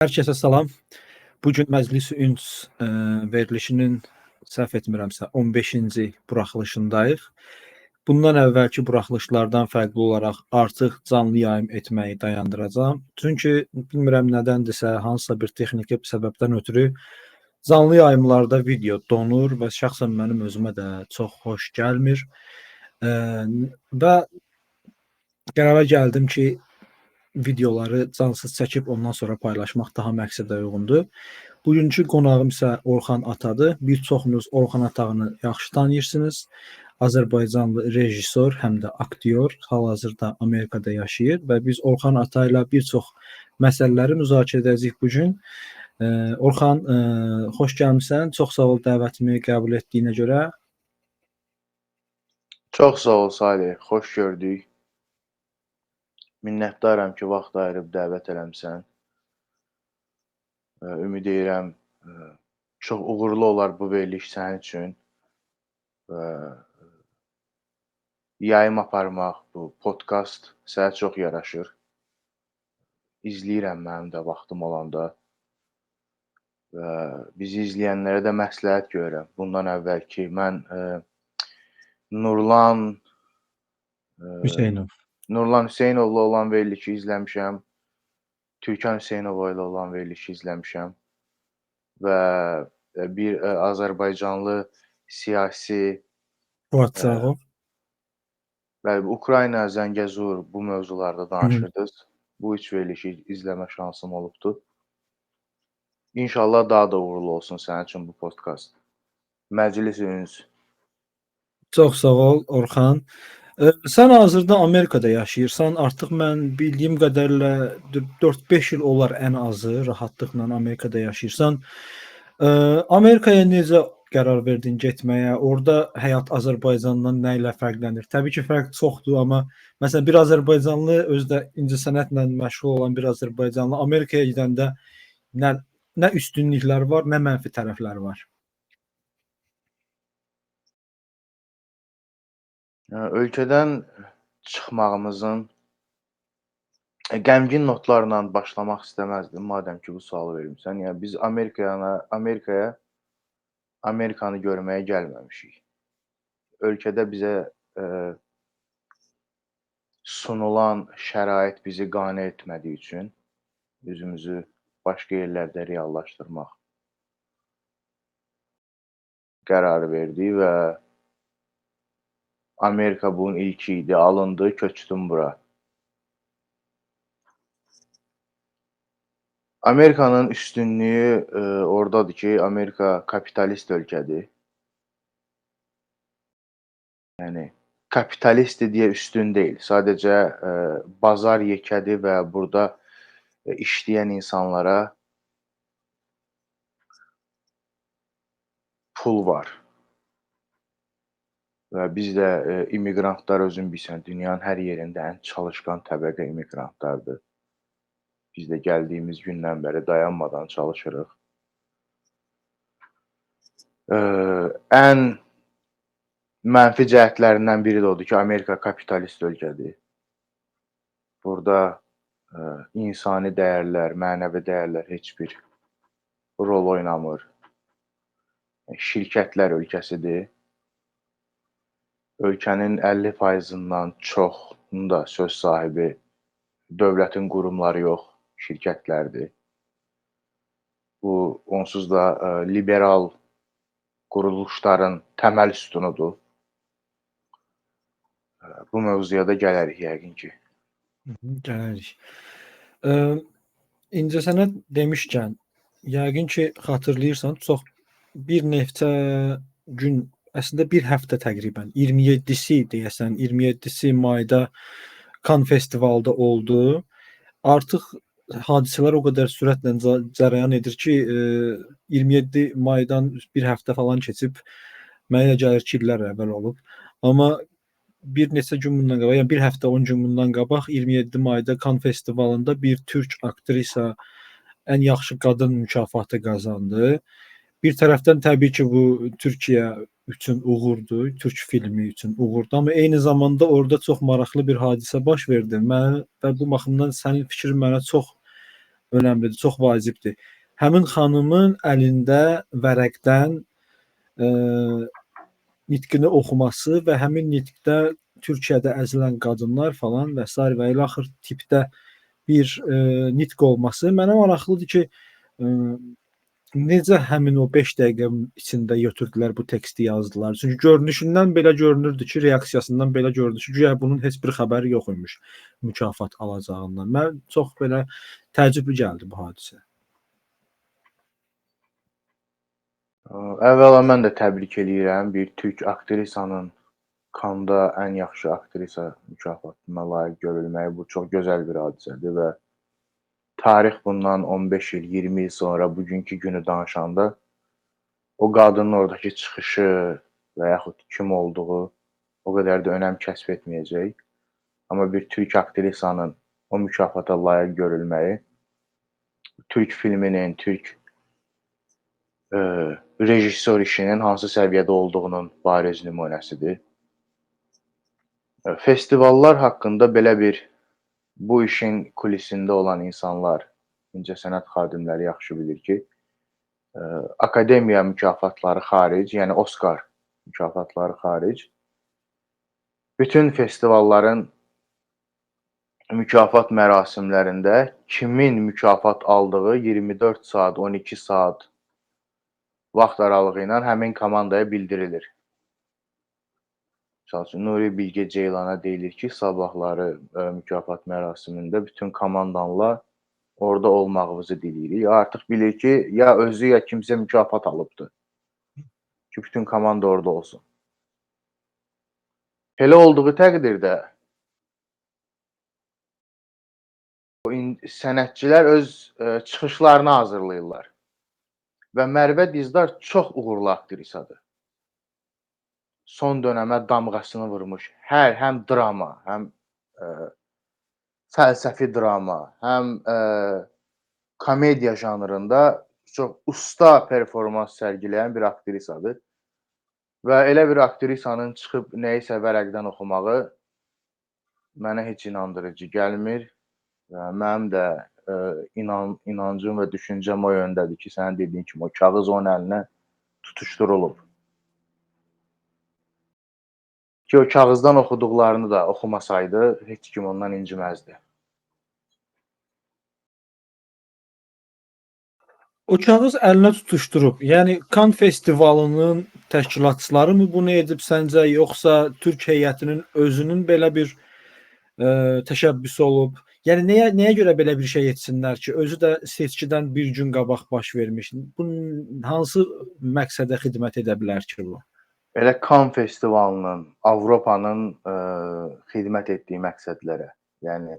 Herkese salam. Bugün Məclis-i Üns verilişinin səhv etmirəmsə 15-ci buraxılışındayıq. Bundan əvvəlki buraxılışlardan fərqli olaraq artıq canlı yayım etməyi dayandıracağam. Çünki bilmirəm nədəndirsə, hansısa bir texniki səbəbdən ötürü canlı yayımlarda video donur və şəxsən mənim özümə də çox xoş gəlmir. Və qərara gəldim ki, videoları cansız çəkib ondan sonra paylaşmaq daha məqsədə uyğundur. Bugünkü qonağım isə Orxan Atadır. Bir çoxunuz Orxan Atağını yaxşı tanıyırsınız. Azərbaycanlı rejissor, həm də aktyor, hal-hazırda Amerikada yaşayır və biz Orxan Ata ilə bir çox məsələləri müzakirə edəcəyik bu gün. Orxan, xoş gəlmisən. Çox sağ ol dəvətimi qəbul etdiyinə görə. Çox sağ ol Salih, xoş gördük. Minnətdaram ki, vaxt ayırıb dəvət eləmisən. Ümid edirəm çox uğurlu olar bu veriliş sənin üçün. Yayım aparmaq, bu podkast sənə çox yaraşır. İzləyirəm mənim də vaxtım olanda. Və bizi izləyənlərə də məsləhət görürəm. Bundan əvvəlki mən Nurlan Hüseynovla olan verilişi izləmişəm. Türkan Hüseynovla ilə olan verilişi izləmişəm. Və bir Azərbaycanlı siyasi WhatsApp. Bəli, Ukrayna, Zəngəzur bu mövzularda danışırdınız. Bu üç verilişi izləmə şansım olubdu. İnşallah daha da uğurlu olsun sənin üçün bu podkast. Məclis-i Üns. Çox sağ ol Orxan. Sən hazırda Amerikada yaşayırsan. Artıq mən bildiyim qədərlə 4-5 il olar ən azı rahatlıqla Amerikada yaşayırsan. Amerikaya necə qərar verdin getməyə? Orada həyat Azərbaycandan nə ilə fərqlənir? Təbii ki, fərq çoxdur, amma məsələn bir Azərbaycanlı özdə incəsənətlə məşğul olan bir Azərbaycanlı Amerikaya gedəndə nə üstünlüklər var, nə mənfi tərəfləri var? Ölkədən çıxmağımızın qəmgin notlarla başlamaq istəməzdim, madəm ki bu sualı vermisən. Yəni biz Amerikaya Amerikanı görməyə gəlməmişik. Ölkədə bizə sunulan şərait bizi qane etmədiyi üçün özümüzü başqa yerlərdə reallaşdırmaq qərarı verdik və Amerika bunun ilki idi, alındı, köçdüm bura. Amerikanın üstünlüyü oradadır ki, Amerika kapitalist ölkədir. Yəni, kapitalistdir deyə üstün deyil. Sadəcə bazar yekədir və burada işləyən insanlara pul var. Və biz də immiqrantlar özün bilirsən, dünyanın hər yerində ən çalışqan təbəqə immiqrantlardır. Biz də gəldiyimiz gündən bəri dayanmadan çalışırıq. Ən mənfi cəhətlərindən biri də odur ki, Amerika kapitalist ölkədir. Burada insani dəyərlər, mənəvi dəyərlər heç bir rol oynamır. Şirkətlər ölkəsidir. Ölkənin 50%-dan çoxunda söz sahibi dövlətin qurumları yox, şirkətlərdir. Bu, onsuz da liberal quruluşların təməl sütunudur. Bu mövzuya da gələrik yəqin ki. Gələrik. İncəsənət demişkən, yəqin ki, xatırlayırsan, çox bir neftə gün, əslində bir həftə təqribən, 27-si deyəsən, 27-si mayda Kan festivalda oldu. Artıq hadisələr o qədər sürətlə cərəyan edir ki, 27 maydan bir həftə falan keçib, mənə gəlir ki, illər əvvəl olub. Amma bir neçə gün bundan qabaq, yəni bir həftə 10 gün bundan qabaq 27 mayda Kan festivalında bir türk aktrisa ən yaxşı qadın mükafatı qazandı. Bir tərəfdən təbii ki, bu Türkiyə üçün uğurdur, türk filmi üçün uğurdur, amma eyni zamanda orada çox maraqlı bir hadisə baş verdi. Və bu baxımdan sənin fikrin mənə çox önəmlidir, çox vacibdir. Həmin xanımın əlində vərəqdən nitqini oxuması və həmin nitqdə Türkiyədə əzilən qadınlar falan və sair və ilə axır tipdə bir nitq olması mənə maraqlıdır ki, necə həmin o 5 dəqiqə içində götürdülər bu teksti yazdılar. Çünki görünüşündən belə görünürdü ki, reaksiyasından belə görünürdü ki, guya bunun heç bir xəbəri yox imiş mükafat alacağından. Mən çox belə təəccüblü gəldi bu hadisə. Əvvəla mən də təbrik eləyirəm bir türk aktrisanın Kanda ən yaxşı aktrisa mükafatına layiq görülməyi. Bu çox gözəl bir hadisədir və tarix bundan 15 il, 20 il sonra bugünkü günü danışanda o qadının oradakı çıxışı və yaxud kim olduğu o qədər də önəm kəsb etməyəcək. Amma bir türk aktrisanın o mükafata layiq görülməyi türk filminin, türk rejissor işinin hansı səviyyədə olduğunun bariz nümunəsidir. Festivallar haqqında belə bir bu işin kulisində olan insanlar, incəsənət xadimləri yaxşı bilir ki, akademiya mükafatları xaric, yəni Oskar mükafatları xaric, bütün festivalların mükafat mərasimlərində kimin mükafat aldığı 24 saat, 12 saat vaxt aralığı ilə həmin komandaya bildirilir. Misal üçün, Nuri Bilge Ceylana deyilir ki, sabahları mükafat mərasimində bütün komandanla orada olmağınızı diləyirik. Artıq bilir ki, ya özü ya kimsə mükafat alıbdır ki, bütün komanda orada olsun. Belə olduğu təqdirdə sənətçilər öz çıxışlarını hazırlayırlar. Və Mərvə Dizdar çox uğurlu aktrisadır. Son dönəmə damğasını vurmuş. Həm drama, həm fəlsəfi drama, həm komediya janrında çox usta performans sərgiləyən bir aktrisadır. Və elə bir aktrisanın çıxıb nəyisə vərəqdən oxumağı mənə heç inandırıcı gəlmir. Və mənim də inancım və düşüncəm o yöndədir ki, sənin dediyin kimi o kağız onun əlinə tutuşdurulub. Ki o kağızdan oxuduqlarını da oxumasaydı, heç kim ondan inciməzdi. O kağız əlinə tutuşdurub. Yəni Kan festivalının təşkilatçıları mı bunu edib səncə, yoxsa Türk heyətinin özünün belə bir təşəbbüsü olub? Yəni nəyə görə belə bir şey etsinlər ki, özü də seçkidən bir gün qabaq baş vermiş. Bunun hansı məqsədə xidmət edə bilər ki bu? Elə Kan festivalının, Avropanın xidmət etdiyi məqsədlərə, yəni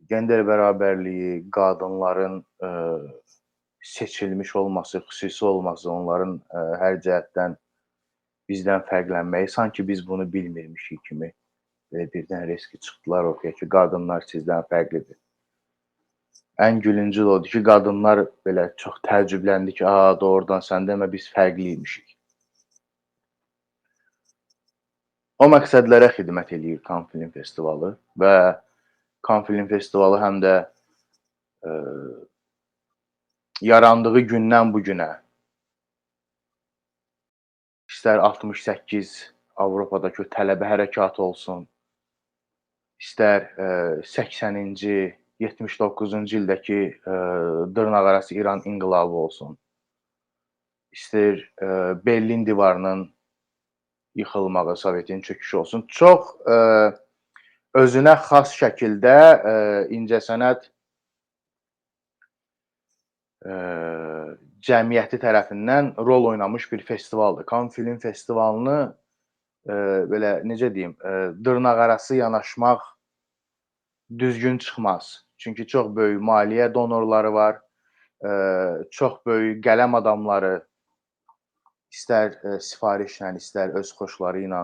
gender bərabərliyi, qadınların seçilmiş olması, xüsusi olması, onların hər cəhətdən bizdən fərqlənməyi, sanki biz bunu bilmirmişik kimi birdən riski çıxdılar ortaya ki, qadınlar sizdən fərqlidir. Ən gülüncü odur ki, qadınlar belə çox təəccübləndi ki, doğrudan sən demə biz fərqliymişik. O məqsədlərə xidmət eləyir Kan Film Festivalı və Kan Film Festivalı həm də yarandığı gündən bu günə istər 68 Avropadakı tələbə hərəkatı olsun, istər 80-ci, 79-cu ildəki dırnaqarası İran inqilabı olsun, istər Berlin divarının yıxılmağı, Sovetin çöküşü olsun. Çox özünə xas şəkildə incəsənət cəmiyyəti tərəfindən rol oynamış bir festivaldır. Kan Film Festivalını belə necə deyim, dırnaqarası yanaşmaq düzgün çıxmaz. Çünki çox böyük maliyyə donorları var, çox böyük qələm adamları istər sifarişlə, istər öz xoşları ilə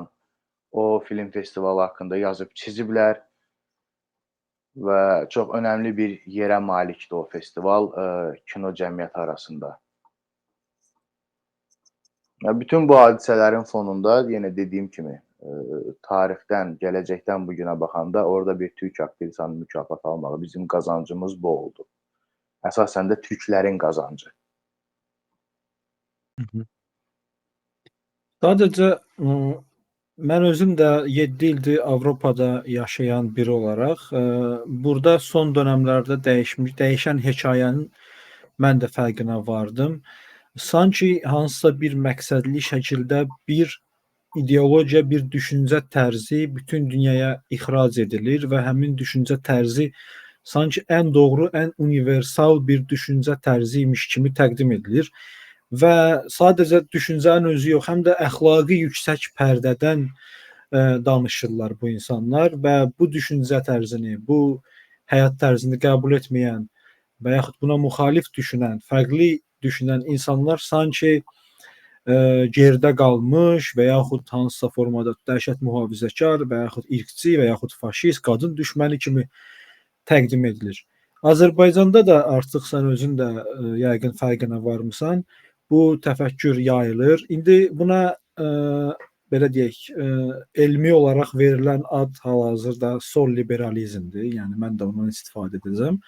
o film festivalı haqqında yazıb çiziblər və çox önəmli bir yerə malikdir o festival kino cəmiyyəti arasında. Bütün bu hadisələrin fonunda yenə dediyim kimi tarixdən, gələcəkdən bu günə baxanda orada bir türk aktrisanın mükafat almağı bizim qazancımız bu oldu. Əsasən də türklərin qazancı. Hı hı. Sadəcə mən özüm də 7 ildir Avropada yaşayan biri olaraq, burada son dönəmlərdə dəyişən hekayənin mən də fərqinə vardım. Sanki hansısa bir məqsədli şəkildə bir ideologiya, bir düşüncə tərzi bütün dünyaya ixrac edilir və həmin düşüncə tərzi sanki ən doğru, ən universal bir düşüncə tərzi imiş kimi təqdim edilir və sadəcə düşüncənin özü yox, həm də əxlaqi yüksək pərdədən danışırlar bu insanlar və bu düşüncə tərzini, bu həyat tərzini qəbul etməyən və yaxud buna müxalif düşünən, fərqli düşünən insanlar sanki geridə qalmış və yaxud hansısa formada dəhşət mühafizəkar və yaxud irqçi və yaxud faşist, qadın düşməni kimi təqdim edilir. Azərbaycanda da artıq sən özün də yəqin fərqinə varmısan, bu təfəkkür yayılır. İndi buna belə deyək, elmi olaraq verilən ad hal-hazırda sol liberalizmdir. Yəni mən də ondan istifadə edəcəm.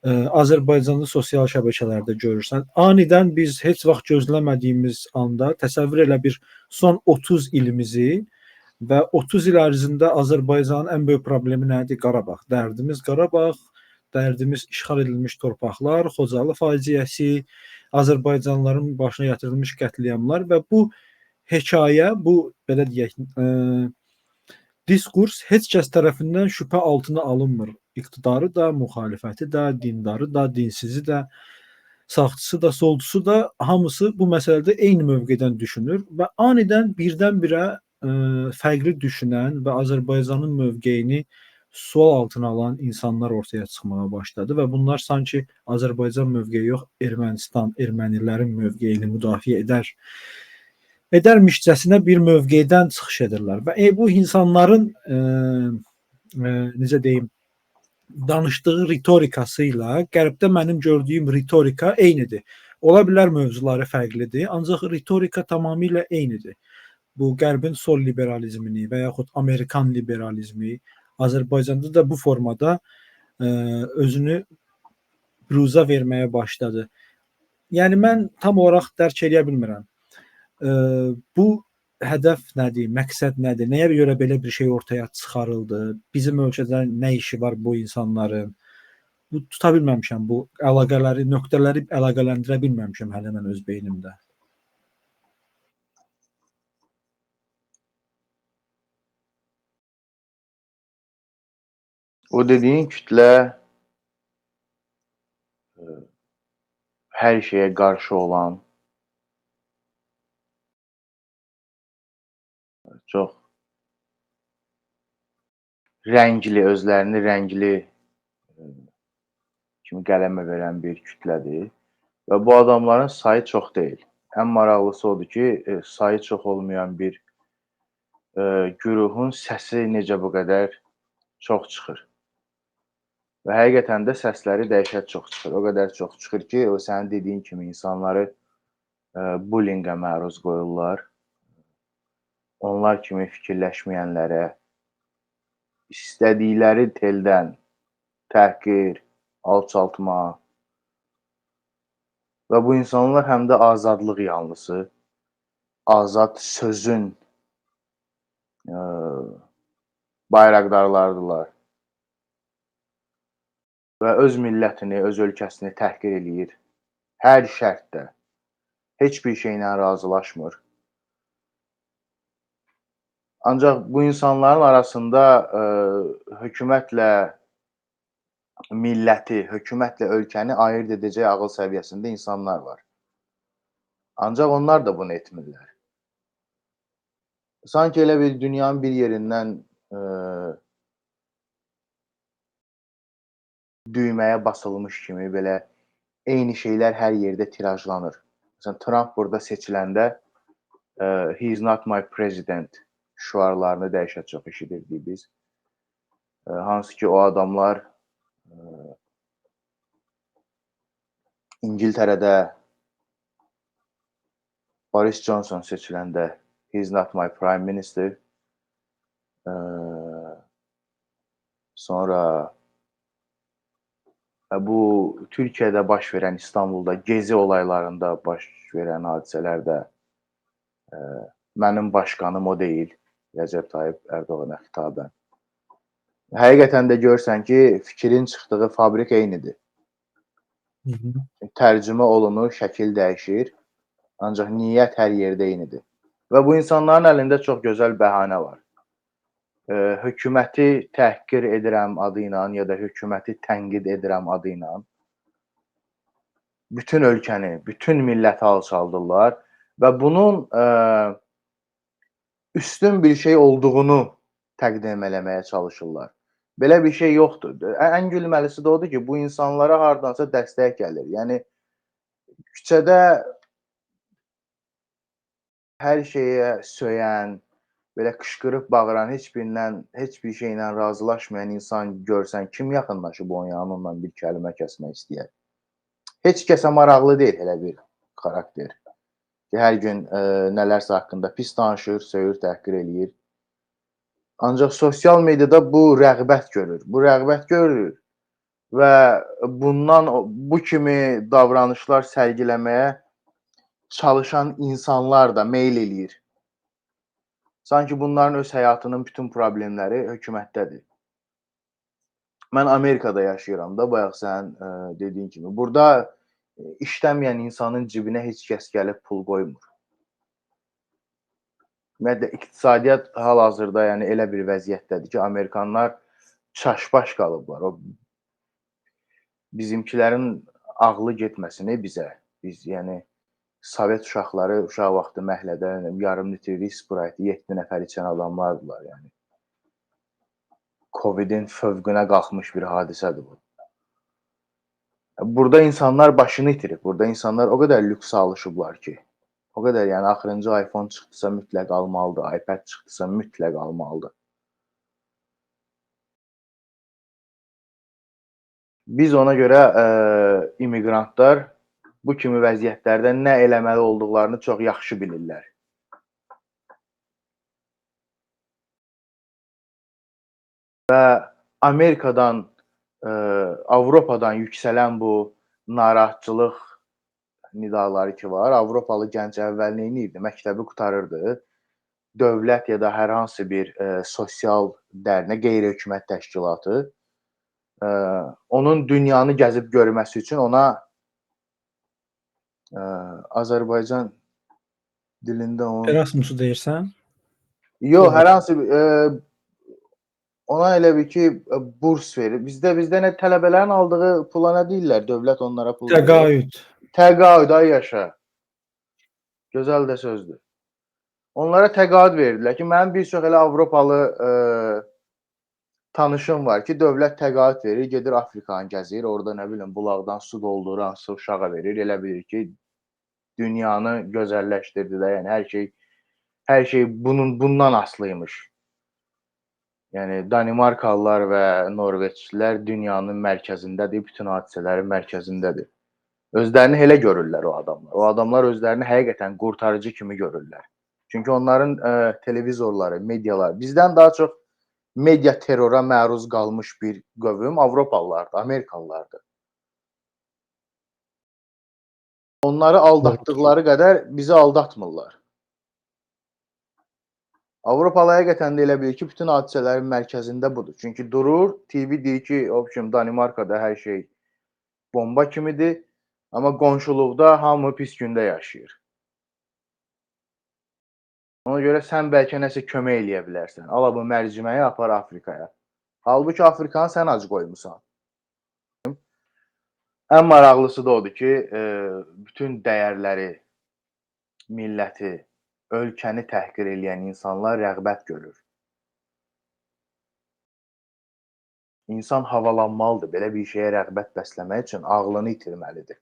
Azərbaycanda sosial şəbəkələrdə görürsən. Anidən biz heç vaxt gözləmədiyimiz anda təsəvvür elə bir son 30 ilimizi və 30 il ərzində Azərbaycanın ən böyük problemi nədir? Qarabağ. Dərdimiz Qarabağ, dərdimiz işğal edilmiş torpaqlar, Xocalı faciəsi, Azərbaycanlıların başına gətirilmiş qətliamlar və bu hekayə, bu belə deyək, diskurs heç kəs tərəfindən şübhə altına alınmır. İqtidarı da, müxalifəti də, dindarı da, dinsizi də, sağçısı da, solçusu da hamısı bu məsələdə eyni mövqedən düşünür və anidən birdən-birə fərqli düşünən və Azərbaycanın mövqeyini sual altına alan insanlar ortaya çıxmağa başladı və bunlar sanki Azərbaycan mövqeyi yox, Ermənistan, ermənilərin mövqeyini müdafiə edərmişcəsinə bir mövqedən çıxış edirlər və bu insanların necə deyim, danışdığı ritorikası ilə Qərbdə mənim gördüyüm ritorika eynidir. Ola bilər mövzuları fərqlidir, ancaq ritorika tamamilə eynidir. Bu Qərbin sol liberalizmini və yaxud Amerikan liberalizmi Azərbaycanda da bu formada özünü büruzə verməyə başladı. Yəni mən tam olaraq dərk edə bilmirəm. Bu hədəf nədir, məqsəd nədir, nəyə görə belə bir şey ortaya çıxarıldı, bizim ölkədə nə işi var bu insanların, bu tuta bilməmişəm, bu əlaqələri, nöqtələri əlaqələndirə bilməmişəm hələ mən öz beynimdə. O dediyin kütlə hər şeyə qarşı olan, çox rəngli, özlərini rəngli kimi qələmə verən bir kütlədir və bu adamların sayı çox deyil. Ən maraqlısı odur ki, sayı çox olmayan bir güruhun səsi necə bu qədər çox çıxır. Və həqiqətən də səsləri dəhşət çox çıxır. O qədər çox çıxır ki, o sənin dediyin kimi insanları bullyingə məruz qoyurlar. Onlar kimi fikirləşməyənlərə istədikləri teldən təhqir, alçaltma və bu insanlar həm də azadlıq yanlısı, azad sözün bayraqdarlardılar və öz millətini, öz ölkəsini təhqir eləyir. Hər şərtdə, heç bir şeylə razılaşmır. Ancaq bu insanların arasında hökumətlə milləti, hökumətlə ölkəni ayırd edəcək ağıl səviyyəsində insanlar var. Ancaq onlar da bunu etmirlər. Sanki elə bir dünyanın bir yerindən düyməyə basılmış kimi belə eyni şeylər hər yerdə tirajlanır. Məsələn, Trump burada seçiləndə he is not my president şüarlarını dəhşət çox eşidirdik biz. Hansı ki, o adamlar İngiltərədə Boris Johnson seçiləndə he is not my prime minister. Sonra Bu Türkiyədə baş verən, İstanbulda gezi olaylarında baş verən hadisələrdə mənim başqanım o deyil, Rəcəb Tayyip Ərdoğana xitabən. Həqiqətən də görürsən ki, fikrin çıxdığı fabrik eynidir. Hı -hı. Tərcümə olunur, şəkil dəyişir, ancaq niyyət hər yerdə eynidir. Və bu insanların əlində çox gözəl bəhanə var. Hökuməti təhqir edirəm adı ilə ya da hökuməti tənqid edirəm adı ilə bütün ölkəni, bütün milləti alçaldırlar və bunun üstün bir şey olduğunu təqdim eləməyə çalışırlar. Belə bir şey yoxdur. Ən gülməlisi də odur ki, bu insanlara hardansa dəstək gəlir. Yəni küçədə hər şeyə söyən, belə qışqırıb bağıran, heç bir şeylə razılaşmayan insan görsən, kim yaxınlaşıb onunla bir kəlmə kəsmək istəyər? Heç kəsə maraqlı deyil elə bir xarakter. Ki, hər gün nələrsə haqqında pis danışır, söyür, təhqir eləyir. Ancaq sosial mediada bu rəğbət görür. Bu rəğbət görür və bu kimi davranışlar sərgiləməyə çalışan insanlar da meyl eləyir. Sanki bunların öz həyatının bütün problemləri hökumətdədir. Mən Amerikada yaşayıram da, bayaq sən dediyin kimi. Burada işləməyən insanın cibinə heç kəs gəlib pul qoymur. Ümumiyyətlə, iqtisadiyyat hal-hazırda yəni elə bir vəziyyətdədir ki, Amerikanlar çaşbaş qalıblar. O bizimkilərin ağlı getməsini bizə. Biz yəni Sovet uşaqları uşaq vaxtı məhəllədə yarım litrlik Sprite 7 nəfər içən adamlardılar yəni. Covidin fövqünə qalxmış bir hadisədir bu. Burada insanlar başını itirib. Burada insanlar o qədər lüksə alışıblar ki, o qədər yəni axırıncı iPhone çıxdısa mütləq almalıdır, iPad çıxdısa mütləq almalıdır. Biz ona görə immiqrantlar bu kimi vəziyyətlərdə nə eləməli olduqlarını çox yaxşı bilirlər. Və Amerikadan, Avropadan yüksələn bu narahatçılıq nidaları ki var, Avropalı gənc əvvəl neyniyirdi? Məktəbi qurtarırdı. Dövlət ya da hər hansı bir sosial dərnək, qeyri-hökumət təşkilatı onun dünyanı gəzib görməsi üçün ona Azərbaycan dilində onun... Erasmus'u deyirsən? Yox, hər hansı ona elə bir ki, burs verir. Bizdə nə tələbələrin aldığı pula nə deyirlər? Dövlət onlara pul verir. Təqaüd. Təqaüd, ay yaşa. Gözəl də sözdür. Onlara təqaüd verirdilər ki, mənim bir çox elə Avropalı tanışım var ki, dövlət təqaüd verir, gedir Afrikanı gəzir, orada nə bilim bulaqdan su doldurur, hansı uşağa verir, elə bilir ki, dünyanı gözəlləşdirdi də, yəni hər şey bundan asılıymış. Yəni Danimarkalılar və Norveçlilər dünyanın mərkəzindədir, bütün hadisələrin mərkəzindədir. Özlərini elə görürlər o adamlar. O adamlar özlərini həqiqətən qurtarıcı kimi görürlər. Çünki onların televizorları, mediaları bizdən daha çox media terrora məruz qalmış bir qövm Avropalılardır, Amerikalılardır. Onları aldatdıqları qədər bizi aldatmırlar. Avropalı həqiqətən də elə bilir ki, bütün hadisələrin mərkəzində budur. Çünki durur, TV deyir ki, Danimarkada hər şey bomba kimidir, amma qonşuluqda hamı pis gündə yaşayır. Ona görə sən bəlkə nəsə kömək eləyə bilərsən. Ala bu mərciməyi apar Afrikaya. Halbuki Afrikanı sən ac qoymusan. Ən maraqlısı da odur ki, bütün dəyərləri, milləti, ölkəni təhqir eləyən insanlar rəğbət görür. İnsan havalanmalıdır. Belə bir şeyə rəğbət bəsləmək üçün ağlını itirməlidir.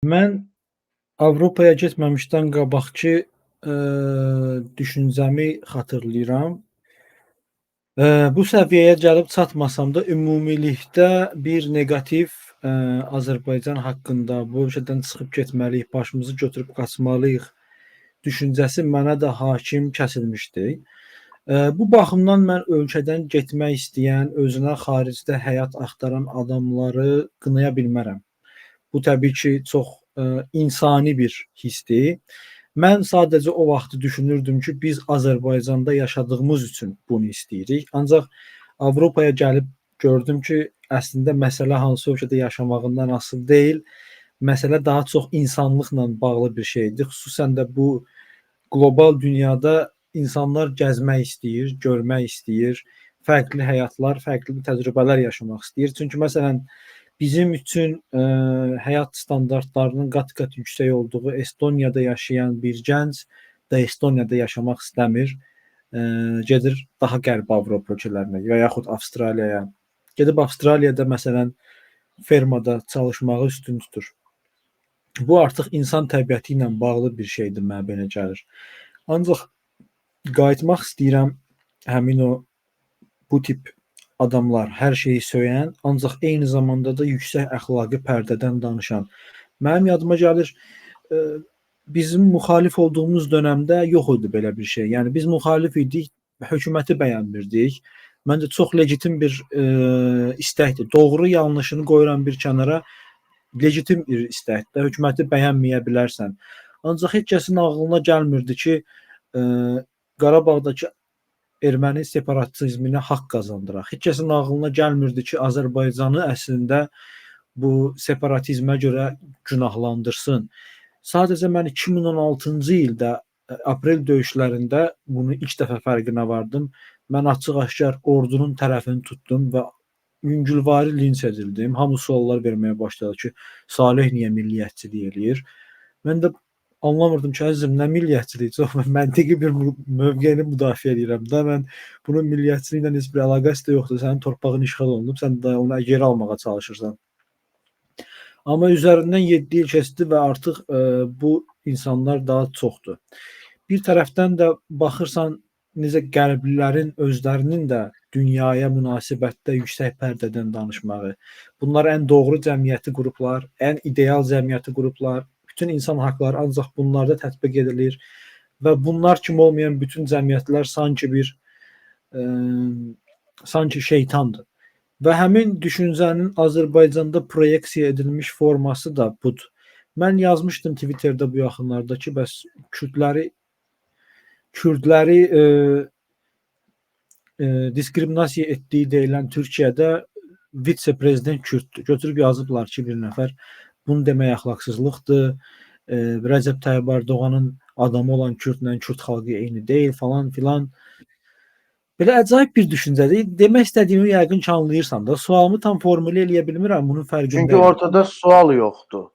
Mən Avropaya getməmişdən qabaqki düşüncəmi xatırlayıram. Bu səviyyəyə gəlib çatmasam da ümumilikdə bir neqativ Azərbaycan haqqında bu ölkədən çıxıb getməliyik, başımızı götürüb qaçmalıyıq düşüncəsi mənə də hakim kəsilmişdi. Bu baxımdan mən ölkədən getmək istəyən, özünə xaricdə həyat axtaran adamları qınaya bilmərəm. Bu təbii ki, çox insani bir hissdir. Mən sadəcə o vaxtı düşünürdüm ki, biz Azərbaycanda yaşadığımız üçün bunu istəyirik. Ancaq Avropaya gəlib gördüm ki, əslində məsələ hansı ölkədə yaşamağından asılı deyil. Məsələ daha çox insanlıqla bağlı bir şeydir. Xüsusən də bu qlobal dünyada insanlar gəzmək istəyir, görmək istəyir, fərqli həyatlar, fərqli təcrübələr yaşamaq istəyir. Çünki məsələn bizim üçün həyat standartlarının qat-qat yüksək olduğu Estoniyada yaşayan bir gənc də Estoniyada yaşamaq istəmir. Gedir daha qərb Avropa ölkələrinə və yaxud Avstraliyaya. Gedib Avstraliyada məsələn fermada çalışmağı üstün tutur. Bu artıq insan təbiəti ilə bağlı bir şeydir, mənə belə gəlir. Ancaq qayıtmaq istəyirəm həmin o bu tip adamlar, hər şeyi söyən, ancaq eyni zamanda da yüksək əxlaqi pərdədən danışan. Mənim yadıma gəlir, bizim müxalif olduğumuz dönəmdə yox idi belə bir şey. Yəni biz müxalif idik, hökuməti bəyənmirdik. Məncə çox legitim bir istəkdir. Doğru yanlışını qoyuram bir kənara, legitim bir istəkdir. Hökuməti bəyənməyə bilərsən. Ancaq heç kəsin ağlına gəlmirdi ki, Qarabağdakı erməni separatizminə haqq qazandıraq. Heç kəsin ağlına gəlmirdi ki, Azərbaycanı əslində bu separatizmə görə günahlandırsın. Sadəcə mən 2016-cı ildə aprel döyüşlərində bunu ilk dəfə fərqinə vardım. Mən açıq-aşkar ordunun tərəfini tutdum və yüngülvari linç edildim. Hamı suallar verməyə başladı ki, Salih niyə milliyyətçilik eləyir? Mən də anlamırdım ki, əzizim, nə milliyyətçiliyi? Çox məntiqi bir mövqeyini müdafiə edirəm da. Mən bunun milliyyətçiliklə heç bir əlaqəsi də yoxdur. Sənin torpağın işğal olunub, sən də onu geri almağa çalışırsan. Amma üzərindən 7 il keçdi və artıq bu insanlar daha çoxdur. Bir tərəfdən də baxırsan necə qərblilərin özlərinin də dünyaya münasibətdə yüksək pərdədən danışmağı. Bunlar ən doğru cəmiyyəti qurublar, ən ideal cəmiyyəti qurublar. Bütün insan haqları ancaq bunlarda tətbiq edilir və bunlar kimi olmayan bütün cəmiyyətlər sanki şeytandır. Və həmin düşüncənin Azərbaycanda proyeksiya edilmiş forması da budur. Mən yazmışdım Twitterdə bu yaxınlarda ki, bəs Kürdləri diskriminasiya etdiyi deyilən Türkiyədə vitse-prezident Kürddür. Götürüb yazıblar ki, bir nəfər bunu demək əxlaqsızlıqdır. Rəcəb Tayyib Ərdoğanın adamı olan Kürdlə Kürd xalqı eyni deyil falan filan. Belə əcaib bir düşüncədir. Demək istədiyimi yəqin ki, anlayırsan da. Sualımı tam formülə eləyə bilmirəm, bunun fərqindəyəm. Çünki ortada sual yoxdur.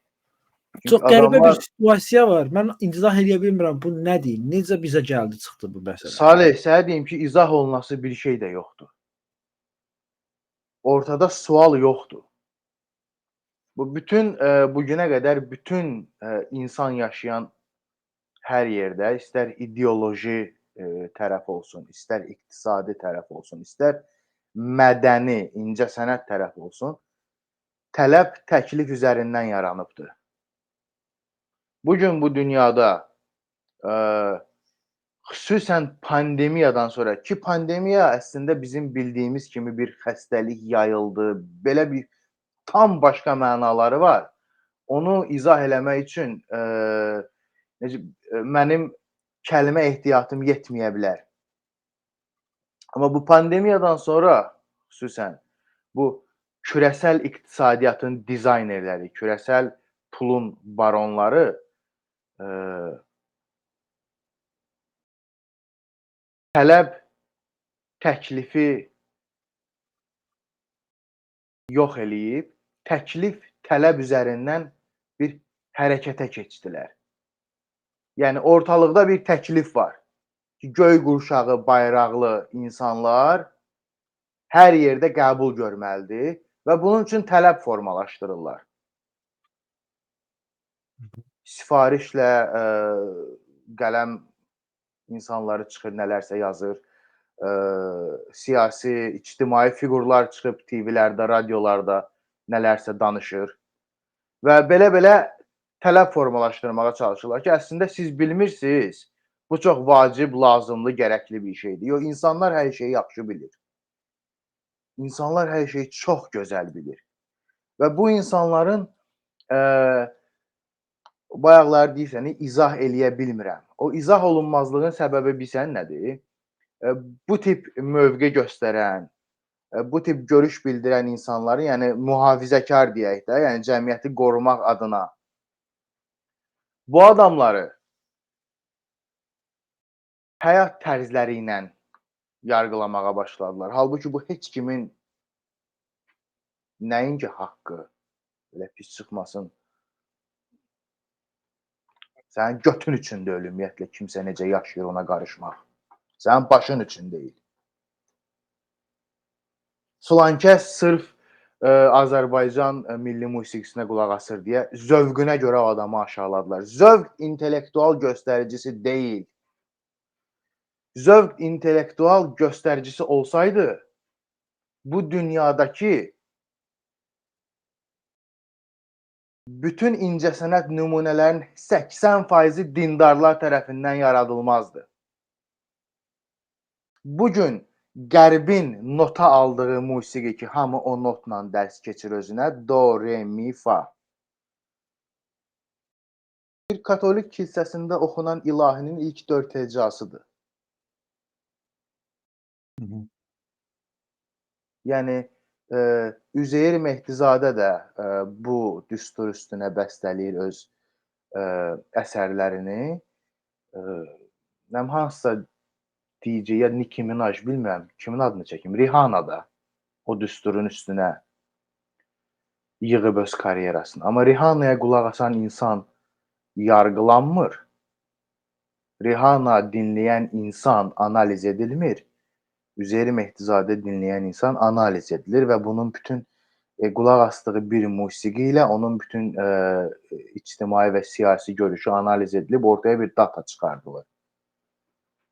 Çox qəribə bir situasiya var. Mən izah eləyə bilmirəm bu nədir? Necə bizə gəldi, çıxdı bu məsələ? Salih, sənə deyim ki, izah olunası bir şey də yoxdur. Ortada sual yoxdur. Bu bugünə qədər bütün insan yaşayan hər yerdə, istər ideoloji tərəf olsun, istər iqtisadi tərəf olsun, istər mədəni, incəsənət tərəf olsun, tələb təklif üzərindən yaranıbdır. Bugün bu dünyada xüsusən pandemiyadan sonra ki, pandemiya əslində bizim bildiyimiz kimi bir xəstəlik yayıldı, belə bir tam başqa mənaları var. Onu izah eləmək üçün mənim kəlmə ehtiyatım yetməyə bilər. Amma bu pandemiyadan sonra xüsusən bu küresel iqtisadiyyatın dizaynerləri, küresel pulun baronları tələb təklifi yox eləyib, təklif tələb üzərindən bir hərəkətə keçdilər. Yəni ortalıqda bir təklif var ki, göy qurşağı bayraqlı insanlar hər yerdə qəbul görməlidir və bunun üçün tələb formalaşdırırlar. Sifarişlə qələm insanları çıxır, nələrsə yazır. Siyasi, ictimai fiqurlar çıxıb TV-lərdə, radiolarda nələrsə danışır. Və belə-belə tələb formalaşdırmağa çalışırlar ki, əslində siz bilmirsiniz, Bu çox vacib, lazımlı, gərəkli bir şeydir. Yox, insanlar hər şeyi yaxşı bilir. İnsanlar hər şeyi çox gözəl bilir və bu insanların eee, bayaqlar deyirsən, izah eləyə bilmirəm. O izah olunmazlığın səbəbi bilirsən nədir? Bu tip mövqe göstərən, bu tip görüş bildirən insanları, yəni mühafizəkar deyək də, yəni cəmiyyəti qorumaq adına bu adamları həyat tərzləri ilə yargılamağa başladılar. Halbuki bu heç kimin nəinki haqqı, belə pis çıxmasın. Sənin götün üçün deyil ümumiyyətlə kimsə necə yaşayır ona qarışmaq. Sənin başın üçün deyil. Filankəs sırf Azərbaycan milli musiqisinə qulaq asır deyə zövqünə görə o adamı aşağıladılar. Zövq intellektual göstəricisi deyil. Zövq intellektual göstəricisi olsaydı, bu dünyadakı bütün incəsənət nümunələrinin 80%-i dindarlar tərəfindən yaradılmazdı. Bugün Qərbin nota aldığı musiqi ki, hamı o notla dərs keçir özünə, do, re, mi, fa. Bir katolik kilsəsində oxunan ilahinin ilk 4 hecasıdır. Yəni Üzeyir Mehdizadə də bu düstur üstünə bəstələyir öz əsərlərini. Hansısa DJ ya Nicki Minaj bilmirəm kimin adını çəkim. Rihanna da o düsturun üstünə yığıb öz karyerasını. Amma Rihannaya qulaq asan insan yargılanmır. Rihanna dinləyən insan analiz edilmir. Üzeyir Mehdizadə dinləyən insan analiz edilir və bunun bütün qulaq asdığı bir musiqi ilə onun bütün ictimai və siyasi görüşü analiz edilib ortaya bir data çıxardılır.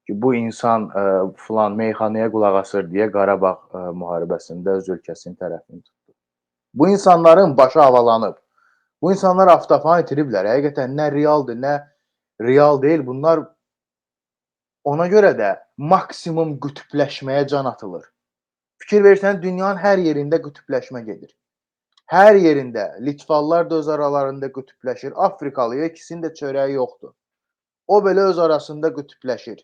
Ki bu insan filan meyxanaya qulaq asır deyə Qarabağ müharibəsində öz ölkəsinin tərəfini tutdu. Bu insanların başı havalanıb. Bu insanlar avtofanı itiriblər. Həqiqətən nə realdır, nə real deyil. Bunlar ona görə də maksimum qütbləşməyə can atılır. Fikir versən, dünyanın hər yerində qütbləşmə gedir. Hər yerində. Litvallar da öz aralarında qütbləşir. Afrikalıya ikisinin də çörəyi yoxdur. O belə öz arasında qütbləşir.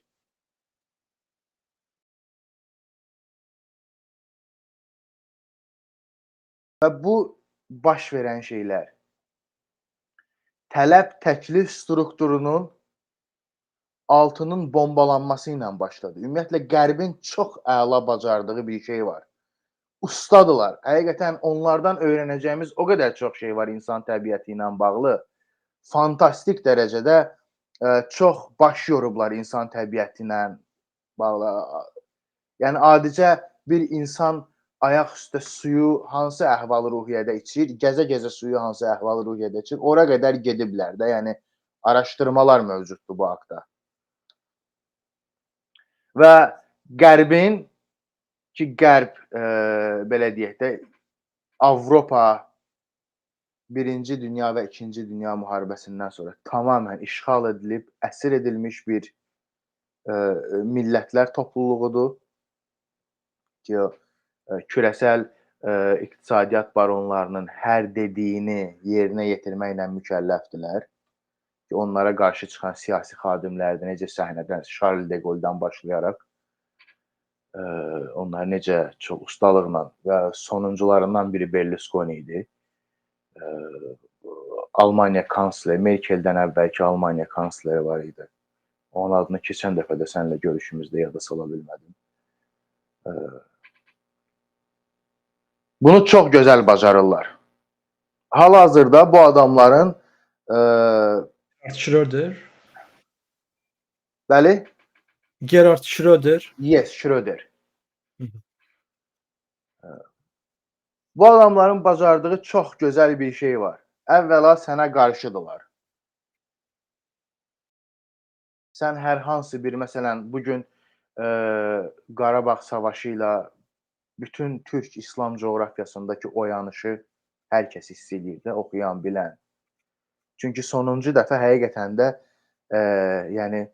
Və bu baş verən şeylər tələb təklif strukturunun altının bombalanması ilə başladı. Ümumiyyətlə Qərbin çox əla bacardığı bir şey var. Ustadılar. Həqiqətən onlardan öyrənəcəyimiz o qədər çox şey var insan təbiəti ilə bağlı. Fantastik dərəcədə çox baş yorublar insan təbiəti ilə bağlı. Yəni adicə bir insan ayaq üstə suyu hansı əhval-ruhiyyədə içir, gəzə-gəzə suyu hansı əhval-ruhiyyədə içir, ora qədər gediblər də. Yəni araşdırmalar mövcuddur bu haqda. Və Qərbin ki, Qərb belə deyək də Avropa 1-ci Dünya və 2-ci Dünya müharibəsindən sonra tamamilə işğal edilib, əsir edilmiş bir millətlər topluluğudur ki, kürəsəl iqtisadiyyat baronlarının hər dediyini yerinə yetirməklə mükəlləfdirlər ki, onlara qarşı çıxan siyasi xadimlərdə necə səhnədən Charles de Gaulle'dan başlayaraq onlar necə çox ustalıqla və sonuncularından biri Berlusconi idi. Almaniya kansleri, Merkeldən əvvəlki Almaniya kansleri var idi. Onun adını keçən dəfə də səninlə görüşümüzdə yada sala bilmədim. Bunu çox gözəl bacarırlar. Hal-hazırda bu adamların Schröder. Bəli? Gerhard Schröder. Yes, Schröder. Bu adamların bacardığı çox gözəl bir şey var. Əvvəla sənə qarşıdırlar. Sən hər hansı bir, məsələn, bugün Qarabağ savaşı ilə bütün Türk İslam coğrafiyasındakı oyanışı hər kəs hiss edir də, oxuyan, bilən. Çünki sonuncu dəfə həqiqətən də yəni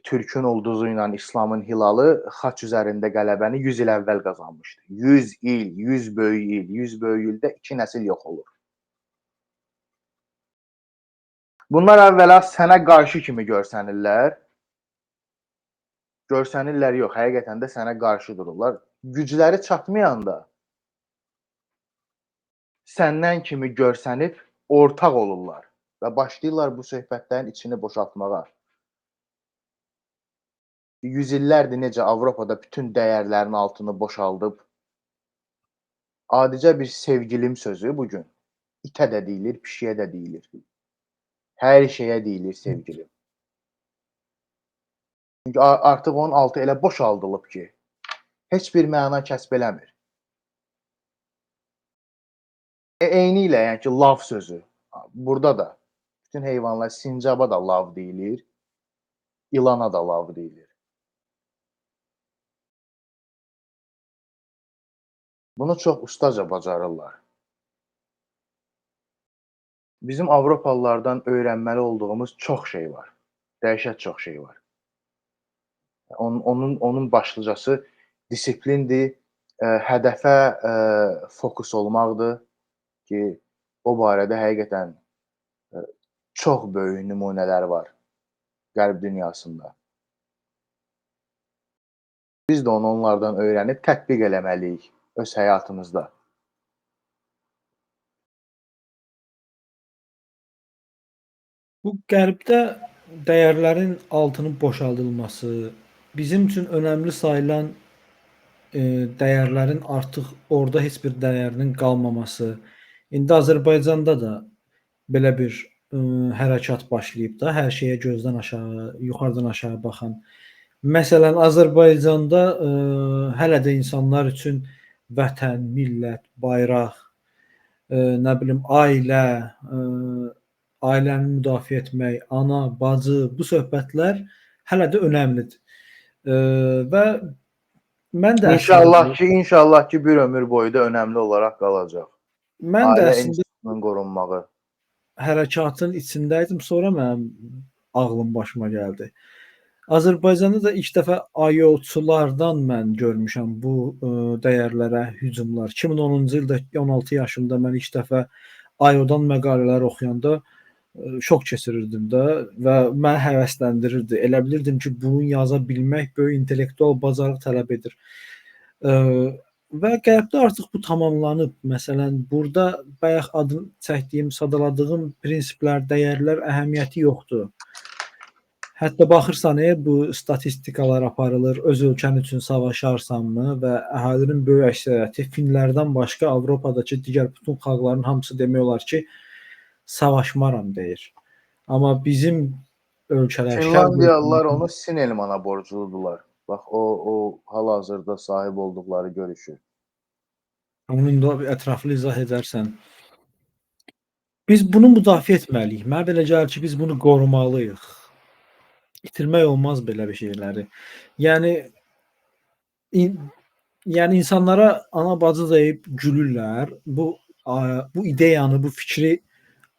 Türkün ulduzu ilə İslamın hilalı xaç üzərində qələbəni 100 il əvvəl qazanmışdı. 100 il, 100 böyük il, 100 böyük ildə 2 nəsil yox olur. Bunlar əvvəla sənə qarşı kimi görsənirlər. Görsənirlər yox, həqiqətən də sənə qarşı dururlar. Gücləri çatmayanda səndən kimi görsənib ortaq olurlar və başlayırlar bu söhbətlərin içini boşaltmağa. Yüzillərdir necə Avropada bütün dəyərlərin altını boşaldıb. Adicə bir sevgilim sözü bugün itə də deyilir, pişiyə də deyilir. Hər şeyə deyilir sevgilim. Çünki artıq onun altı elə boşaldılıb ki, heç bir məna kəsb eləmir. Eynilə, yəni ki, love sözü. Burada da bütün heyvanlar, sincaba da love deyilir, ilana da love deyilir. Bunu çox ustaca bacarırlar. Bizim Avropalılardan öyrənməli olduğumuz çox şey var. Dəhşət çox şey var. Onun başlıcası disiplindir, hədəfə fokus olmaqdır ki, o barədə həqiqətən çox böyük nümunələr var Qərb dünyasında. Biz də onu onlardan öyrənib tətbiq eləməliyik öz həyatımızda. Bu qərbdə dəyərlərin altının boşaldılması, bizim üçün önəmli sayılan dəyərlərin artıq orada heç bir dəyərinin qalmaması. İndi Azərbaycanda da belə bir hərəkat başlayıb da, hər şeyə gözdən aşağı, yuxarıdan aşağı baxan. Məsələn, Azərbaycanda hələ də insanlar üçün vətən, millət, bayraq, nə bilim, ailə, ailəni müdafiə etmək, ana, bacı, bu söhbətlər hələ də önəmlidir. Və mən də əslində İnşallah ki, bir ömür boyu da önəmli olaraq qalacaq. mən də Ailə əslində institutunun qorunmağı. hərəkatın içindəydim, sonra mənim ağlım başıma gəldi. Azərbaycanda da ilk dəfə IO-çulardan mən görmüşəm bu dəyərlərə hücumlar. 2010-cu ildə 16 yaşımda mən ilk dəfə IO-dan məqalələr oxuyanda şok keçirirdim də və məni həvəsləndirirdi. Elə bilirdim ki, bunu yaza bilmək böyük intellektual bacarıq tələb edir. Və Qərbdə artıq bu tamamlanıb. Məsələn, burada bayaq adını çəkdiyim, sadaladığım prinsiplər, dəyərlər əhəmiyyəti yoxdur. Hətta baxırsan, bu statistikalar aparılır, öz ölkən üçün savaşarsanmı və əhalinin böyük əksəriyyəti Finlərdən başqa Avropadakı digər bütün xalqların hamısı demək olar ki, savaşmaram deyir. Amma bizim ölkələr, şərq Finlandiyalılar ölkələri onu Sinelmana borcludular. Bax, o hal-hazırda sahib olduqları görüşü. onun da ətraflı izah edərsən. Biz bunu müdafiə etməliyik. Mənə belə gəlir ki, biz bunu qorumalıyıq. İtirmək olmaz belə bir şeyləri. Yəni yəni insanlara ana bacı deyib gülürlər. Bu ideyanı, bu fikri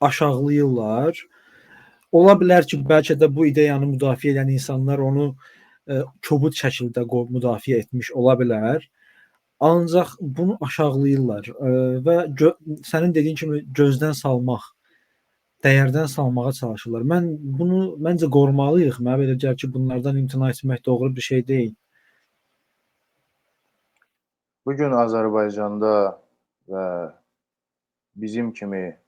aşağılayırlar. Ola bilər ki, bəlkə də bu ideyanı müdafiə edən insanlar onu kobud şəkildə müdafiə etmiş ola bilər. Ancaq bunu aşağılayırlar və sənin dediyin kimi gözdən salmaq, dəyərdən salmağa çalışırlar. Mən bunu məncə qorumalıyıq. Mənə belə gəlir ki, bunlardan imtina etmək doğru bir şey deyil. Bu gün Azərbaycanda və bizim kimi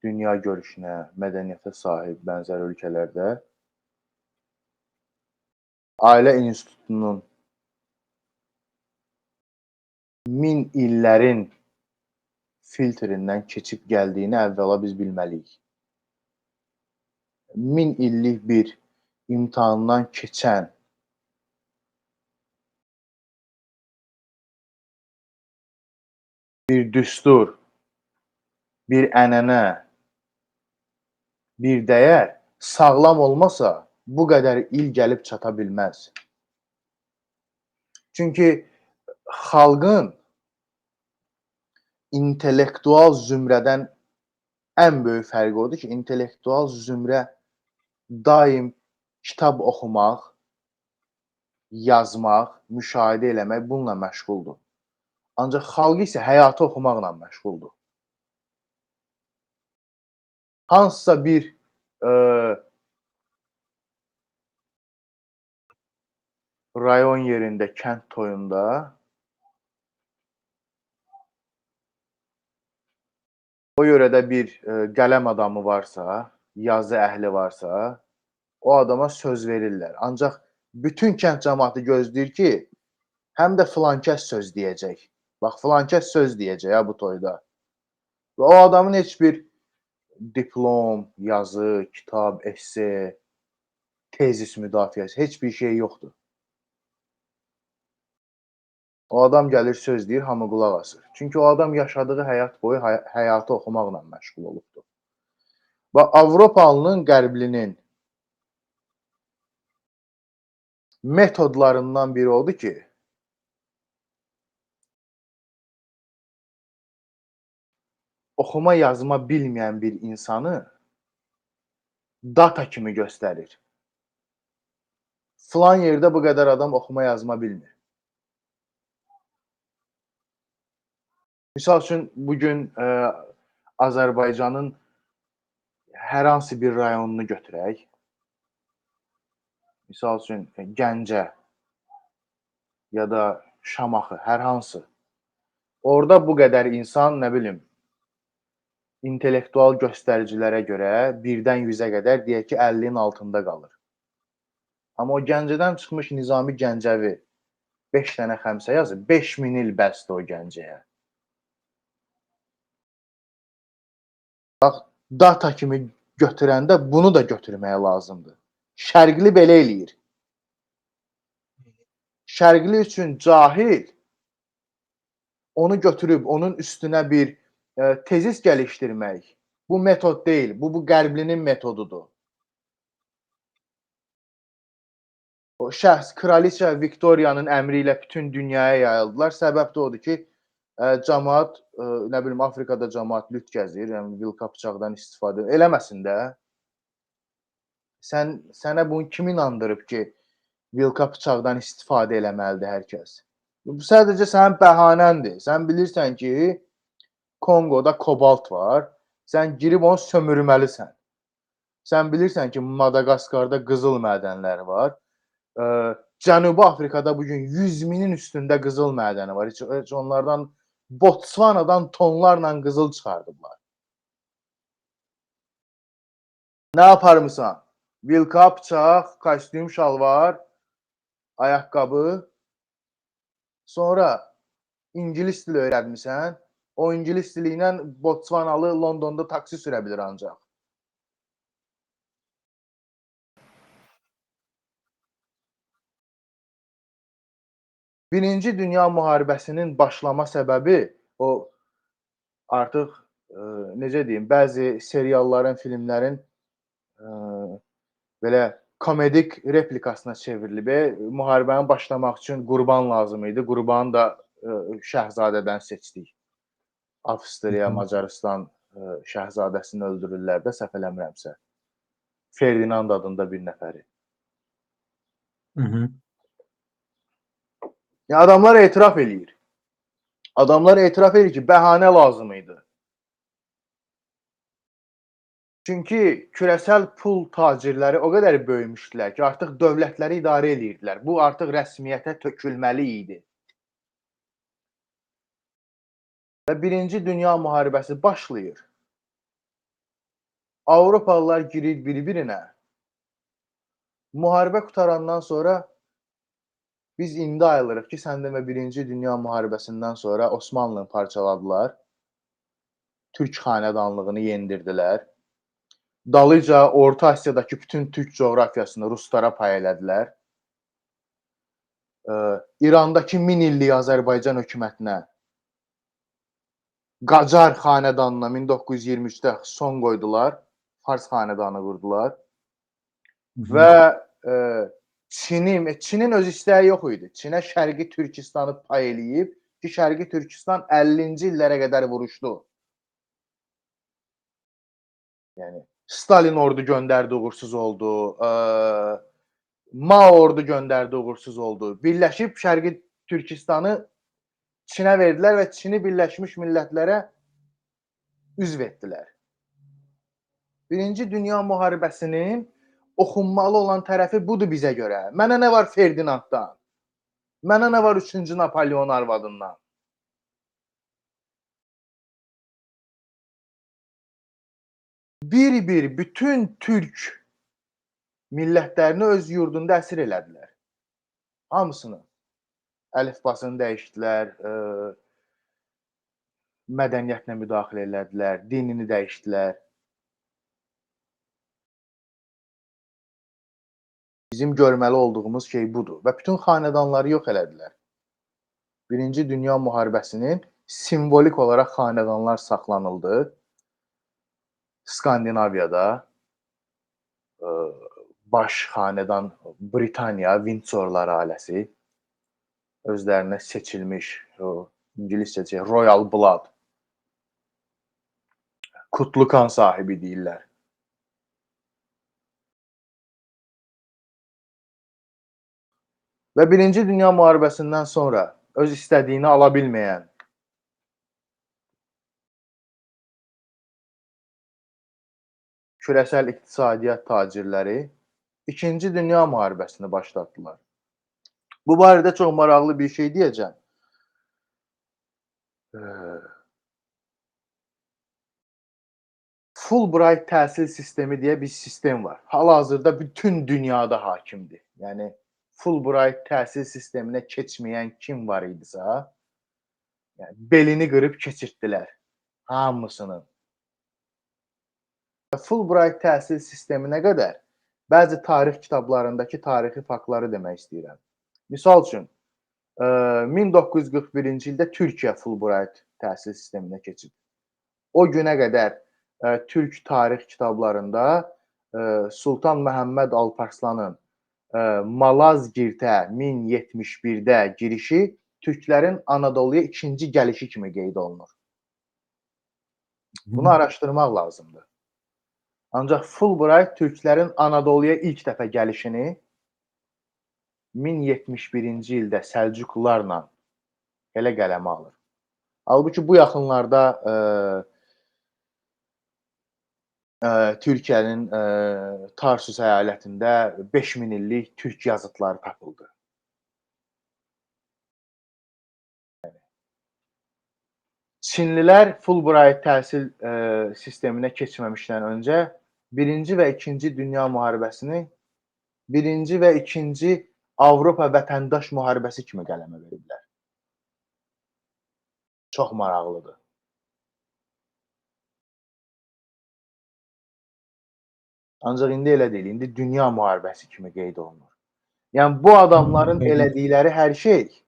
dünya görüşünə, mədəniyyətə sahib bənzər ölkələrdə ailə institutunun 1000 illərin filtrindən keçib gəldiyini əvvəla biz bilməliyik. 1000 illik bir imtahandan keçən bir düstur, bir ənənə, bir dəyər sağlam olmasa, bu qədər il gəlib çata bilməz. Çünki xalqın intellektual zümrədən ən böyük fərqi odur ki, intellektual zümrə daim kitab oxumaq, yazmaq, müşahidə eləmək bununla məşğuldur. Ancaq xalq isə həyatı oxumaqla məşğuldur. Hansısa bir rayon yerində, kənd toyunda o yörədə bir qələm adamı varsa, yazı əhli varsa, o adama söz verirlər. Ancaq bütün kənd cəmaatı gözləyir ki, həm də filankəs söz deyəcək. Bax, filankəs söz deyəcək ha bu toyda. Və o adamın heç bir diplom, yazı, kitab, esse, tezis müdafiəsi, heç bir şey yoxdur. O adam gəlir söz deyir, hamı qulaq asır. Çünki o adam yaşadığı həyat boyu həyatı oxumaqla məşğul olubdur. Və Avropalının, Qərblinin metodlarından biri odur ki, oxuma yazma bilməyən bir insanı data kimi göstərir. Filan yerdə bu qədər adam oxuma yazma bilmir. Misal üçün, bugün Azərbaycanın hər hansı bir rayonunu götürək. Misal üçün, Gəncə ya da Şamaxı, hər hansı. Orada bu qədər insan, nə bilim, intellektual göstəricilərə görə 1-dən 100-ə qədər deyək ki, 50-nin altında qalır. Amma o Gəncədən çıxmış Nizami Gəncəvi 5 dənə xəmsə yazır, 5000 il bəsdir o Gəncəyə. Bax, data kimi götürəndə bunu da götürməyə lazımdır. Şərqli belə eləyir. Şərqli üçün cahil onu götürüb onun üstünə bir tezis gəlişdirmək bu metod deyil. Bu Qərblinin metodudur. O şəxs Kraliça Viktoriyanın əmri ilə bütün dünyaya yayıldılar. Səbəb də odur ki, cəmaət, nə bilim, Afrikada cəmaət lüt gəzir, yəni vilka bıçaqdan istifadə eləməsin də. Sənə bunu kim inandırıb ki, vilka bıçaqdan istifadə eləməlidir hər kəs? Bu sadəcə sənin bəhanəndir. Sən bilirsən ki, Kongoda kobalt var, sən girib onu sömürməlisən. Sən bilirsən ki, Madaqaskarda qızıl mədənləri var. Cənubi Afrikada bugün 100.000-in üstündə qızıl mədəni var. Heç onlardan Botsvanadan tonlarla qızıl çıxardıblar. Nə yaparmısan? Vilka, bıçaq, kostyum, şalvar, ayaqqabı. Sonra İngilis dili öyrənmisən. O İngilis dili ilə Botsvanalı Londonda taksi sürə bilir ancaq. Birinci Dünya müharibəsinin başlama səbəbi o artıq necə deyim, bəzi serialların, filmlərin belə komedik replikasına çevrilib. Müharibənin başlamaq üçün qurban lazım idi. Qurbanı da şəhzadədən seçdik. Avstriya, Macarıstan şəhzadəsini öldürürlər də, səhv eləmirəmsə. Ferdinand adında bir nəfəri. Yəni adamlar etiraf eləyir. Adamlar etiraf edir ki, bəhanə lazım idi. Çünki küresel pul tacirləri o qədər böyümüşdülər ki, artıq dövlətləri idarə edirdilər. Bu artıq rəsmiyyətə tökülməli idi. Və Birinci Dünya müharibəsi başlayır. Avropalılar girir bir-birinə. Müharibə qutarandan sonra biz indi ayılırıq ki, sən demə Birinci Dünya müharibəsindən sonra Osmanlını parçaladılar. Türk xanədanlığını yendirdilər. Dalıca Orta Asiyadakı bütün Türk coğrafiyasını Ruslara pay elədilər. İrandakı 1000 illik Azərbaycan hökumətinə, Qacar xanədanına 1923-də son qoydular. Fars xanədanı qurdular. Və Çinin öz istəyi yox idi. Çinə Şərqi Türkistanı pay eləyib ki, Şərqi Türkistan 50-ci illərə qədər vuruşdu. Yəni Stalin ordu göndərdi, uğursuz oldu. Mao ordu göndərdi, uğursuz oldu. Birləşib Şərqi Türkistanı Çinə verdilər və Çini Birləşmiş Millətlərə üzv etdilər. Birinci Dünya müharibəsinin oxunmalı olan tərəfi budur bizə görə. Mənə nə var Ferdinanddan? Mənə nə var 3-cü Napoleon arvadından? Bir-bir bütün türk millətlərini öz yurdunda əsir elədilər. Hamısını. Əlifbasını dəyişdilər, mədəniyyətinə müdaxilə elədilər, dinini dəyişdilər. Bizim görməli olduğumuz şey budur və bütün xanədanları yox elədilər. Birinci Dünya müharibəsinin simvolik olaraq xanədanlar saxlanıldı. Skandinaviyada baş xanədan Britaniya, Windsorlar ailəsi özlərinə seçilmiş, ingiliscə Royal Blood, kutlu kan sahibi deyirlər. Və Birinci Dünya müharibəsindən sonra öz istədiyini ala bilməyən küresel iqtisadiyyat tacirləri İkinci Dünya müharibəsini başlatdılar. Bu barədə çox maraqlı bir şey deyəcəm. Fulbright təhsil sistemi deyə bir sistem var. Hal-hazırda bütün dünyada hakimdir. Yəni Fulbright təhsil sisteminə keçməyən kim var idisə, yəni belini qırıb keçirtdilər hamısının. Fulbright təhsil sisteminə qədər bəzi tarix kitablarındakı tarixi faktları demək istəyirəm. Misal üçün, 1941-ci ildə Türkiyə Fulbright təhsil sisteminə keçib. O günə qədər türk tarix kitablarında Sultan Məhəmməd Alparslanın Malazgirtə 1071-də girişi türklərin Anadoluya ikinci gəlişi kimi qeyd olunur. Bunu araşdırmaq lazımdır. Ancaq Fulbright türklərin Anadoluya ilk dəfə gəlişini 1071-ci ildə Səlcuqlularla elə qələmə alır. Halbuki bu yaxınlarda Türkiyənin Tarsus əyalətində 5000 illik türk yazıtları tapıldı. Çinlilər Fulbright təhsil sisteminə keçməmişdən öncə Birinci və İkinci Dünya müharibəsini Birinci və İkinci Avropa vətəndaş müharibəsi kimi qələmə veriblər. Çox maraqlıdır. Ancaq indi elə deyil, indi dünya müharibəsi kimi qeyd olunur. Yəni bu adamların elədikləri hər şey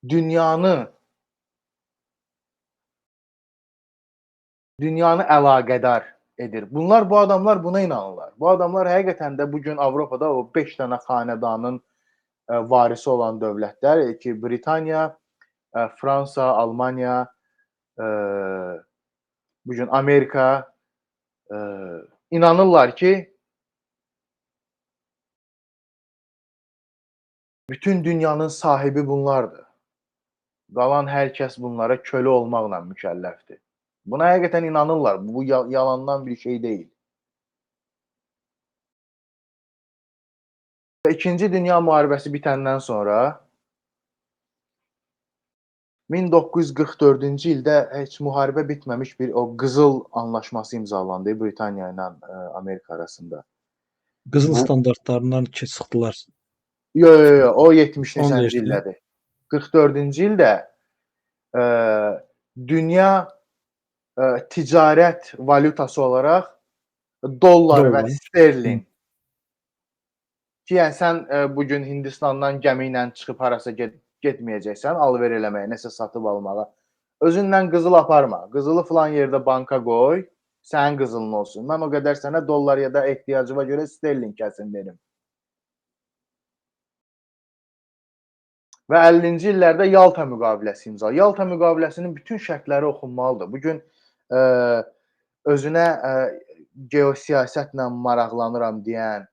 dünyanı əlaqədar edir. Bu adamlar buna inanırlar. Bu adamlar həqiqətən də bugün Avropada o 5 dənə xanədanın varisi olan dövlətlər ki, Britaniya, Fransa, Almaniya, bugün Amerika inanırlar ki, bütün dünyanın sahibi bunlardır. Qalan hər kəs bunlara kölə olmaqla mükəlləfdir. Buna həqiqətən inanırlar. Bu yalandan bir şey deyil. İkinci Dünya müharibəsi bitəndən sonra 1944-cü ildə heç müharibə bitməmiş bir o Qızıl anlaşması imzalandı Britaniya ilə Amerika arasında. Qızıl standartlarından çıxdılar. Yox, o 70-ci ildədir. 44-cü ildə dünya ticarət valyutası olaraq dollar və sterlin. Ki, yəni sən bugün Hindistandan gəmi ilə çıxıb harasa getməyəcəksən, alver eləməyə, nəsə satıb almağa. Özünlə qızıl aparma. Qızılı filan yerdə banka qoy, sənin qızılın olsun. Mən o qədər sənə dollar ya da ehtiyacıma görə sterlin kəsim verim. Və 50-ci illərdə Yalta müqaviləsi imzalandı. Yalta müqaviləsinin bütün şərtləri oxunmalıdır. Bugün özünə geosiyasətlə maraqlanıram deyən,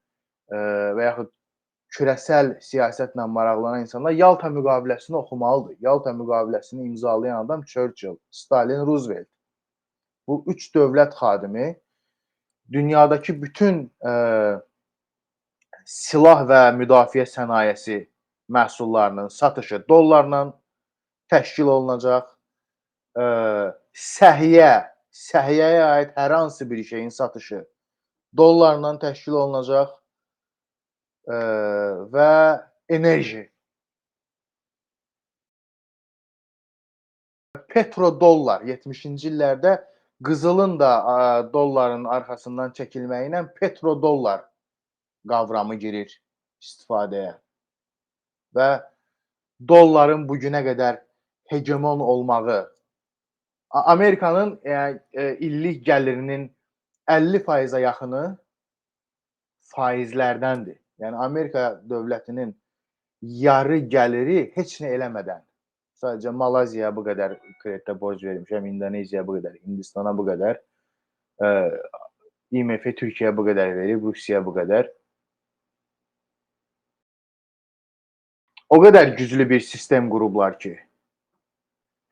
və yaxud kürəsəl siyasətlə maraqlanan insanlar Yalta müqaviləsini oxumalıdır. Yalta müqaviləsini imzalayan adam Churchill, Stalin, Roosevelt. Bu üç dövlət xadimi dünyadakı bütün silah və müdafiə sənayesi məhsullarının satışı dollarla təşkil olunacaq. Səhiyyəyə aid hər hansı bir şeyin satışı dollarla təşkil olunacaq və enerji. Petrodollar 70-ci illərdə qızılın da dolların arxasından çəkilməyi ilə petrodollar qavramı girir istifadəyə. Və dolların bu günə qədər hegemon olmağı, Amerikanın illik gəlirinin 50%-ə yaxını faizlərdəndir. Yəni Amerika dövlətinin yarı gəliri heç nə eləmədən, sadəcə Malayziyaya bu qədər kreditə borc vermişəm, İndoneziyaya bu qədər, Hindistana bu qədər, IMF Türkiyəyə bu qədər verib, Rusiyaya bu qədər. O qədər güclü bir sistem qurublar ki,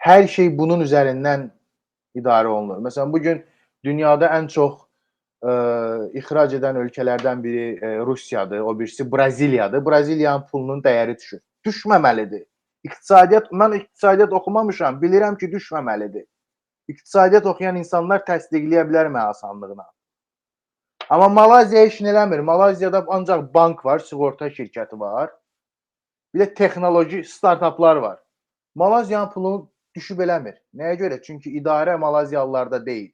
hər şey bunun üzərindən idarə olunur. Məsələn, bugün dünyada ən çox ixrac edən ölkələrdən biri Rusiyadır, o birisi Braziliyadır. Braziliyanın pulunun dəyəri düşür. Düşməməlidir. Mən iqtisadiyyat oxumamışam, bilirəm ki, düşməməlidir. İqtisadiyyat oxuyan insanlar təsdiqləyə bilər mənə asanlığına. Amma Malayziya heç nə eləmir. Malayziyada ancaq bank var, sığorta şirkəti var. Bir də texnoloji startaplar var. Malayziyanın pulunu düşüb eləmir. Nəyə görə? Çünki idarə Malazyalılarda deyil.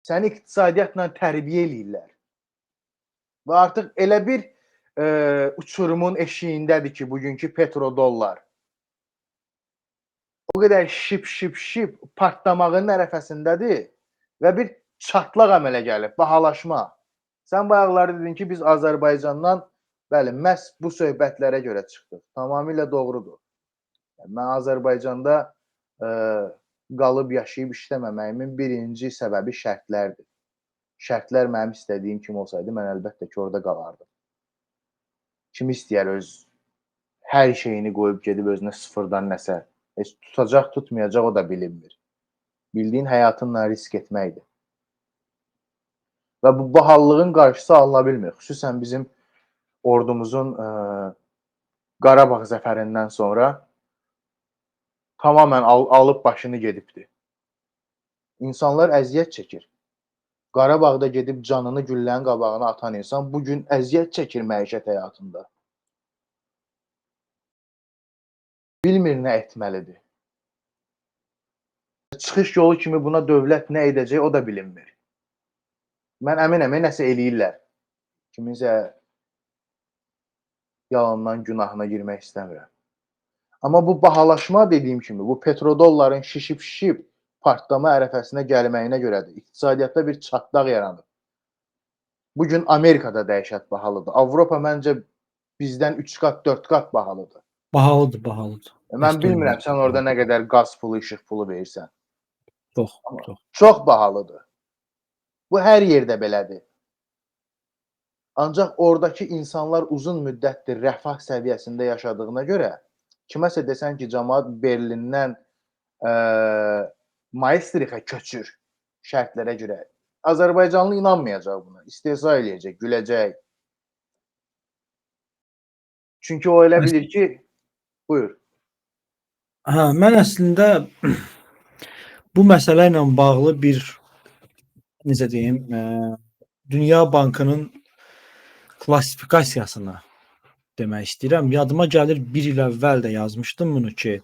Səni iqtisadiyyatla tərbiyə eləyirlər. Və artıq elə bir uçurumun eşiyindədir ki, bugünkü petrodollar. O qədər şip partlamağın ərəfəsindədir və bir çatlaq əmələ gəlib, bahalaşma. Sən bayaqları dedin ki, biz Azərbaycandan, bəli, məhz bu söhbətlərə görə çıxdıq. Tamamilə doğrudur. Mən Azərbaycanda qalıb yaşayıb işləməməyimin birinci səbəbi şərtlərdir. Şərtlər mənim istədiyim kimi olsaydı, mən əlbəttə ki, orada qalardım. Kim istəyər öz hər şeyini qoyub gedib özünə sıfırdan nəsə, heç tutacaq, tutmayacaq, o da bilinmir. Bildiyin həyatınla risk etməkdir. Və bu bahallığın qarşısı alına bilmir. Xüsusən bizim ordumuzun Qarabağ zəfərindən sonra tamamən alıb başını gedibdir. İnsanlar əziyyət çəkir. Qarabağda gedib canını güllənin qabağına atan insan bugün əziyyət çəkir məişət həyatında. Bilmir nə etməlidir. Çıxış yolu kimi buna dövlət nə edəcək, o da bilinmir. Mən əminəm, nəsə eləyirlər. Kiminsə yalandan günahına girmək istəmirəm. Amma bu bahalaşma dediyim kimi, bu petrodolların şişib partlama ərəfəsinə gəlməyinə görədir. İqtisadiyyatda bir çatlaq yaranır. Bugün Amerikada dəhşət bahalıdır. Avropa məncə bizdən 3 qat, 4 qat bahalıdır. Bahalıdır. Mən bilmirəm, sən orada nə qədər qaz pulu, işıq pulu verirsən. Çox. Çox bahalıdır. Bu hər yerdə belədir. Ancaq oradakı insanlar uzun müddətdir rəfah səviyyəsində yaşadığına görə, kiməsə desən ki, cəmaət Berlindən Maastrichtə köçür şərtlərə görə. Azərbaycanlı inanmayacaq buna. İstehza eləyəcək, güləcək. Çünki o elə bilir ki, buyur. Mən əslində bu məsələ ilə bağlı bir, necə deyim, Dünya Bankının klassifikasiyasını demək istəyirəm. Yadıma gəlir, bir il əvvəl də yazmışdım bunu ki,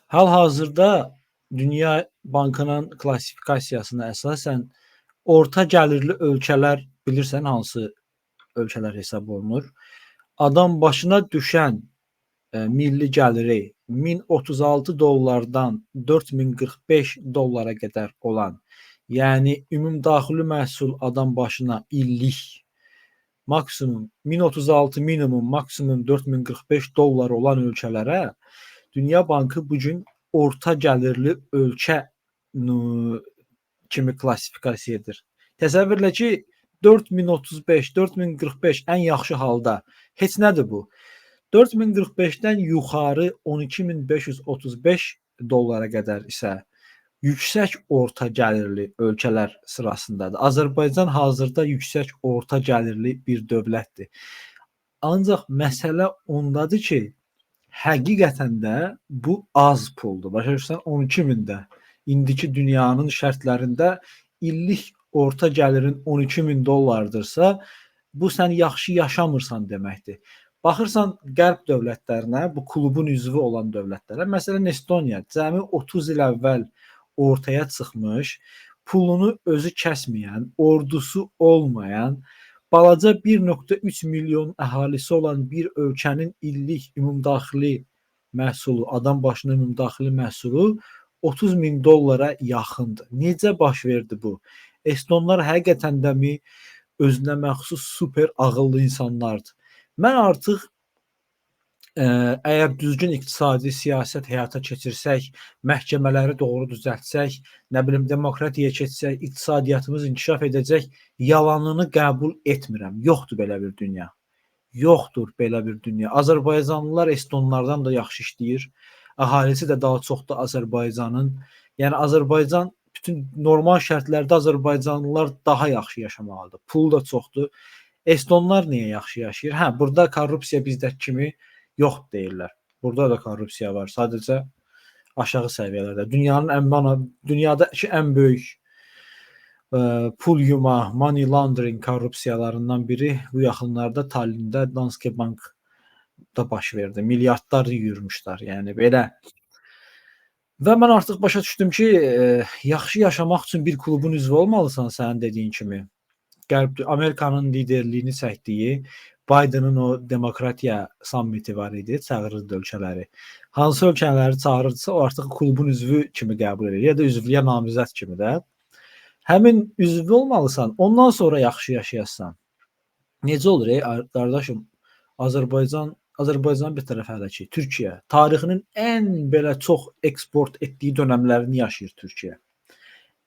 hal-hazırda Dünya Bankının klassifikasiyasına əsasən orta gəlirli ölkələr, bilirsən hansı ölkələr hesab olunur? Adam başına düşən milli gəliri 1036 dollardan 4045 dollara qədər olan, yəni ümumdaxili məhsul adam başına illik maksimum 1036 minimum, maksimum 4045 dollar olan ölkələrə Dünya Bankı bugün orta gəlirli ölkə kimi klassifikasiya edir. Təsəvvür elə ki, 4035, 4045 ən yaxşı halda heç nədir bu? 4045-dən yuxarı 12535 dollara qədər isə yüksək orta gəlirli ölkələr sırasındadır. Azərbaycan hazırda yüksək orta gəlirli bir dövlətdir. Ancaq məsələ ondadır ki, həqiqətən də bu az puldur. Başa düşürsən, 12.000 də indiki dünyanın şərtlərində illik orta gəlirin 12.000 dollardırsa, bu sən yaxşı yaşamırsan deməkdir. Baxırsan qərb dövlətlərinə, bu klubun üzvü olan dövlətlərə, məsələn Estoniya cəmi 30 il əvvəl ortaya çıxmış, pulunu özü kəsməyən, ordusu olmayan, balaca 1.3 milyon əhalisi olan bir ölkənin illik ümumdaxili məhsulu, adam başına ümumdaxili məhsulu 30 min dollara yaxındır. Necə baş verdi bu? Estonlar həqiqətən də mi özünə məxsus super ağıllı insanlardır? Mən artıq əgər düzgün iqtisadi siyasət həyata keçirsək, məhkəmələri doğru düzəltsək, nə bilim demokratiyaya keçsək, iqtisadiyyatımız inkişaf edəcək, yalanını qəbul etmirəm. Yoxdur belə bir dünya. Yoxdur belə bir dünya. Azərbaycanlılar estonlardan da yaxşı işləyir. Əhalisi də daha çoxdur Azərbaycanın. Yəni Azərbaycan bütün normal şərtlərdə Azərbaycanlılar daha yaxşı yaşamalıdır. Pul da çoxdur. Estonlar niyə yaxşı yaşayır? Hə, burada korrupsiya bizdəki kimi yox deyirlər. Burada da korrupsiya var. Sadəcə aşağı səviyyələrdə. Dünyadakı ən böyük pul yuma, money laundering korrupsiyalarından biri bu yaxınlarda Tallinn'də Danske Bank'da baş verdi. Milyardlar yuyurmuşlar. Yəni belə. Və mən artıq başa düşdüm ki, yaxşı yaşamaq üçün bir klubun üzvü olmalısan, sənin dediyin kimi. Qərb Amerikanın liderliyini çəkdiyi Biden'ın o demokratiya sammiti var idi, çağırırdı ölkələri. Hansı ölkələri çağırırdısa, o artıq klubun üzvü kimi qəbul edir, ya da üzvlüyə namizəd kimi də. Həmin üzvü olmalısan, ondan sonra yaxşı yaşayasan. Necə olur qardaşım? Azərbaycan bir tərəf hələ ki, Türkiyə tarixinin ən belə çox eksport etdiyi dönəmlərini yaşayır Türkiyə.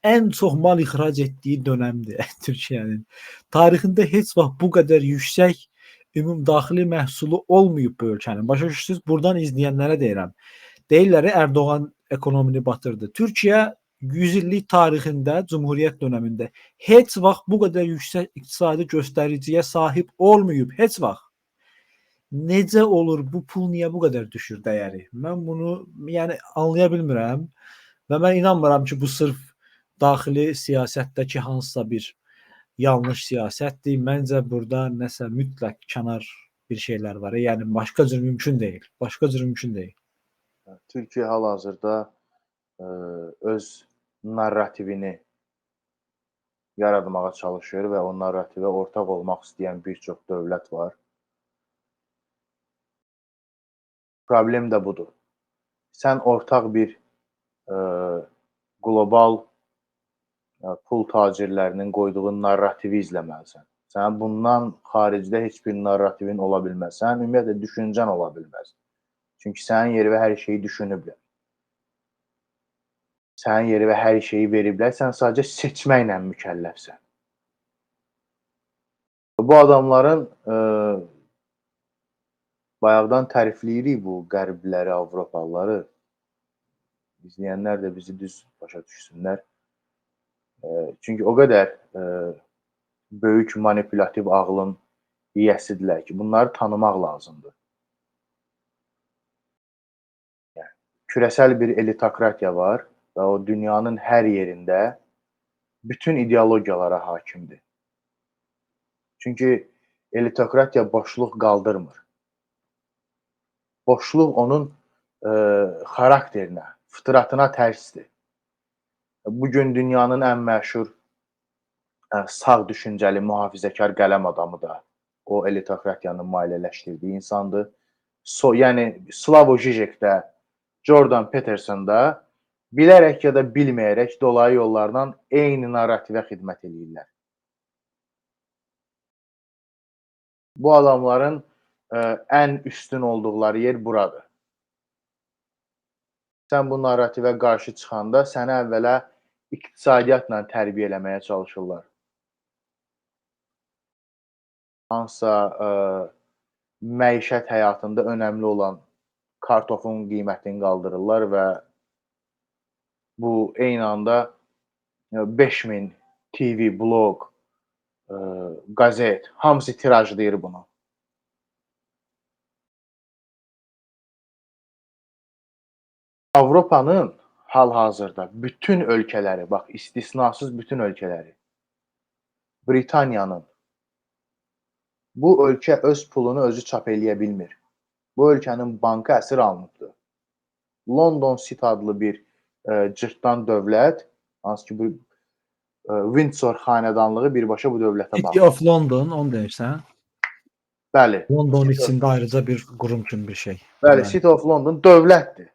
Ən çox mal ixrac etdiyi dönəmdir Türkiyənin. Tarixində heç vaxt bu qədər yüksək ümumdaxili məhsulu olmayıb bu ölkənin. Başa düşürsüz? Buradan izləyənlərə deyirəm. Deyirlər Erdoğan ekonomini batırdı. Türkiyə 100 illik tarixində, Cumhuriyyət dönəmində heç vaxt bu qədər yüksək iqtisadi göstəriciyə sahib olmayıb. Heç vaxt. Necə olur? Bu pul niyə bu qədər düşür dəyəri? Mən bunu anlaya bilmirəm və mən inanmıram ki, bu sırf daxili siyasətdəki hansısa bir yanlış siyasətdir. Məncə burada nəsə mütləq kənar bir şeylər var. Yəni başqa cür mümkün deyil. Başqa cür mümkün deyil. Türkiyə hal-hazırda öz narrativini yaratmağa çalışır və o narrativə ortaq olmaq istəyən bir çox dövlət var. Problem də budur. Sən ortaq bir qlobal pul tacirlərinin qoyduğu narrativi izləməlisən. Sən bundan xaricdə heç bir narrativin ola bilməz. Sənin ümumiyyətlə düşüncən ola bilməz. Çünki sənin yeri və hər şeyi düşünüblər. Sənin yeri və hər şeyi veriblər. Sən sadəcə seçməklə mükəlləfsən. Bu adamların bayaqdan tərifləyirik bu qərbləri, Avropalıları. İzləyənlər də bizi düz başa düşsünlər. Çünki o qədər böyük manipulativ ağlın yiyəsidirlər ki, bunları tanımaq lazımdır. Yəni, kürəsəl bir elitokratiya var və o dünyanın hər yerində bütün ideologiyalara hakimdir. Çünki elitokratiya boşluq qaldırmır. Boşluq onun xarakterinə, fıtratına tərsdir. Bugün dünyanın ən məşhur sağ düşüncəli, mühafizəkar qələm adamı da o elitokratiyanın maliyyələşdirdiyi insandır. Yəni Slavoj Žižek də, Jordan Peterson da bilərək ya da bilməyərək dolayı yollardan eyni narrativə xidmət edirlər. Bu adamların ən üstün olduqları yer buradır. Sən bu narrativə qarşı çıxanda səni əvvələ iqtisadiyyatla tərbiyə eləməyə çalışırlar. hansısa məişət həyatında önəmli olan kartofun qiymətini qaldırırlar və bu eyni anda 5000 TV, bloq, qəzet hamısı tirajlayır bunu. Avropanın hal-hazırda bütün ölkələri, bax istisnasız bütün ölkələri, Britaniyanın bu ölkə öz pulunu özü çap eləyə bilmir. Bu ölkənin bankı əsir alınıbdır. London City adlı bir cırtdan dövlət, hansı ki bu Windsor xanədanlığı birbaşa bu dövlətə City bağlıdır. of London, onu deyirsən? Bəli. Londonun City of- içində ayrıca bir qurum kimi bir şey. Bəli, City of London dövlətdir.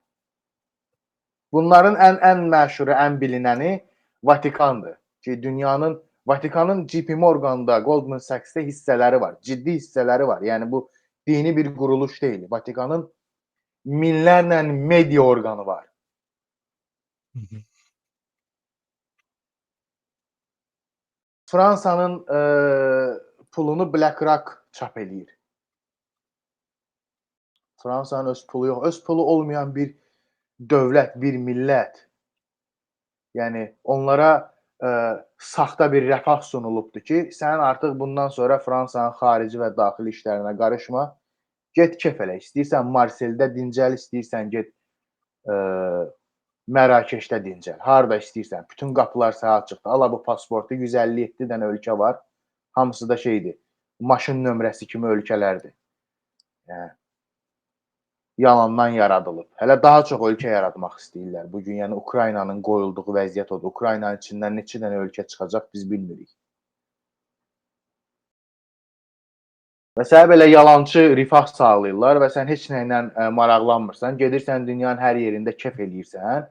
Bunların ən məşhuru, ən bilinəni Vatikandır. Ki Vatikanın JP Morgan'da, Goldman Sachs'da hissələri var. Ciddi hissələri var. Yəni bu dini bir quruluş deyil. Vatikanın minlərlə media orqanı var. Hı -hı. Fransanın pulunu BlackRock çap eləyir. Fransanın öz pulu yox. Öz pulu olmayan bir dövlət, bir millət. Yəni onlara saxta bir rəfah sunulubdur ki, sən artıq bundan sonra Fransanın xarici və daxili işlərinə qarışma. Get kef elə. İstəyirsən Marseldə dincəl, istəyirsən get Mərakeşdə dincəl. Harda istəyirsən. Bütün qapılar sənə açıqdır. Ala bu pasportu 157 dənə ölkə var. Hamısı da şeydir. Maşın nömrəsi kimi ölkələrdir. Yəni yalandan yaradılıb. Hələ daha çox ölkə yaratmaq istəyirlər. Bu gün yəni Ukraynanın qoyulduğu vəziyyət odur. Ukraynanın içindən neçə dənə ölkə çıxacaq biz bilmirik. Və sənə belə yalançı rifah sağlayırlar və sən heç nə ilə maraqlanmırsan. Gedirsən dünyanın hər yerində kef eləyirsən.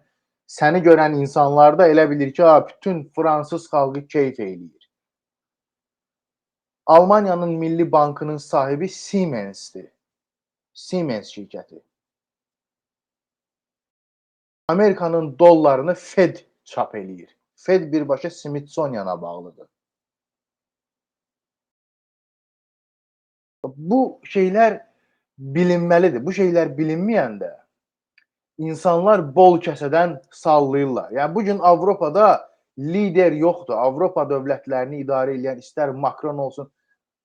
Səni görən insanlar da elə bilir ki, bütün fransız xalqı keyf eləyir. Almaniyanın Milli Bankının sahibi Siemens'dir. Siemens şirkəti. Amerikanın dollarını Fed çap eləyir. Fed birbaşa Smithsonian'a bağlıdır. Bu şeylər bilinməlidir. Bu şeylər bilinməyəndə insanlar bol kəsədən sallayırlar. Yəni bugün Avropada lider yoxdur. Avropa dövlətlərini idarə edən istər Macron olsun.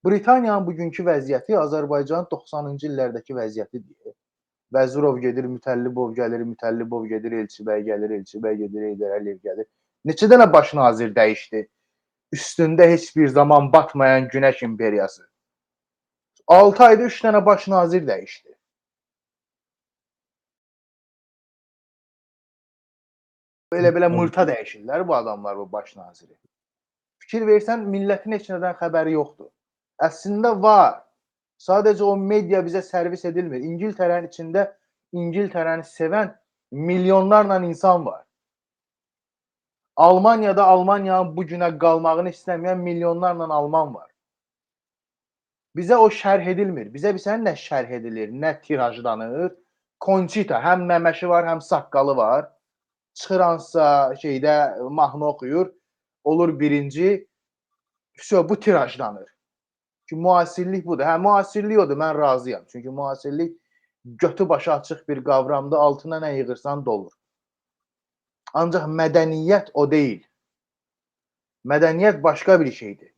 Britaniyanın bugünkü vəziyyəti Azərbaycanın 90-cı illərdəki vəziyyətidir. Vəzirov gedir, Mütəllibov gəlir, Mütəllibov gedir, Elçibəy gəlir, Elçibəy gedir, Heydər Əliyev gəlir. Neçə dənə baş nazir dəyişdi? Üstündə heç bir zaman batmayan Günəş imperiyası. 6 ayda 3 dənə baş nazir dəyişdi. Belə mırta dəyişirlər bu adamlar, bu baş naziri. Fikir versən, millətin heç nədən xəbəri yoxdur. Əslində var. Sadəcə o media bizə servis edilmir. İngiltərənin içində İngiltərəni sevən milyonlarla insan var. Almaniyada Almaniyanın bu günə qalmağını istəməyən milyonlarla Alman var. Bizə o şərh edilmir. Bizə bilsən nə şərh edilir, nə tirajlanır. Conchita, həm məməşi var, həm saqqalı var. Çıxır hansısa şeydə mahnı oxuyur. Olur birinci. Bu tirajlanır. Ki müasirlik budur. Hə, müasirlik odur, mən razıyam. Çünki müasirlik götü başı açıq bir qavramdır. Altına nə yığırsan dolur. Ancaq mədəniyyət o deyil. Mədəniyyət başqa bir şeydir.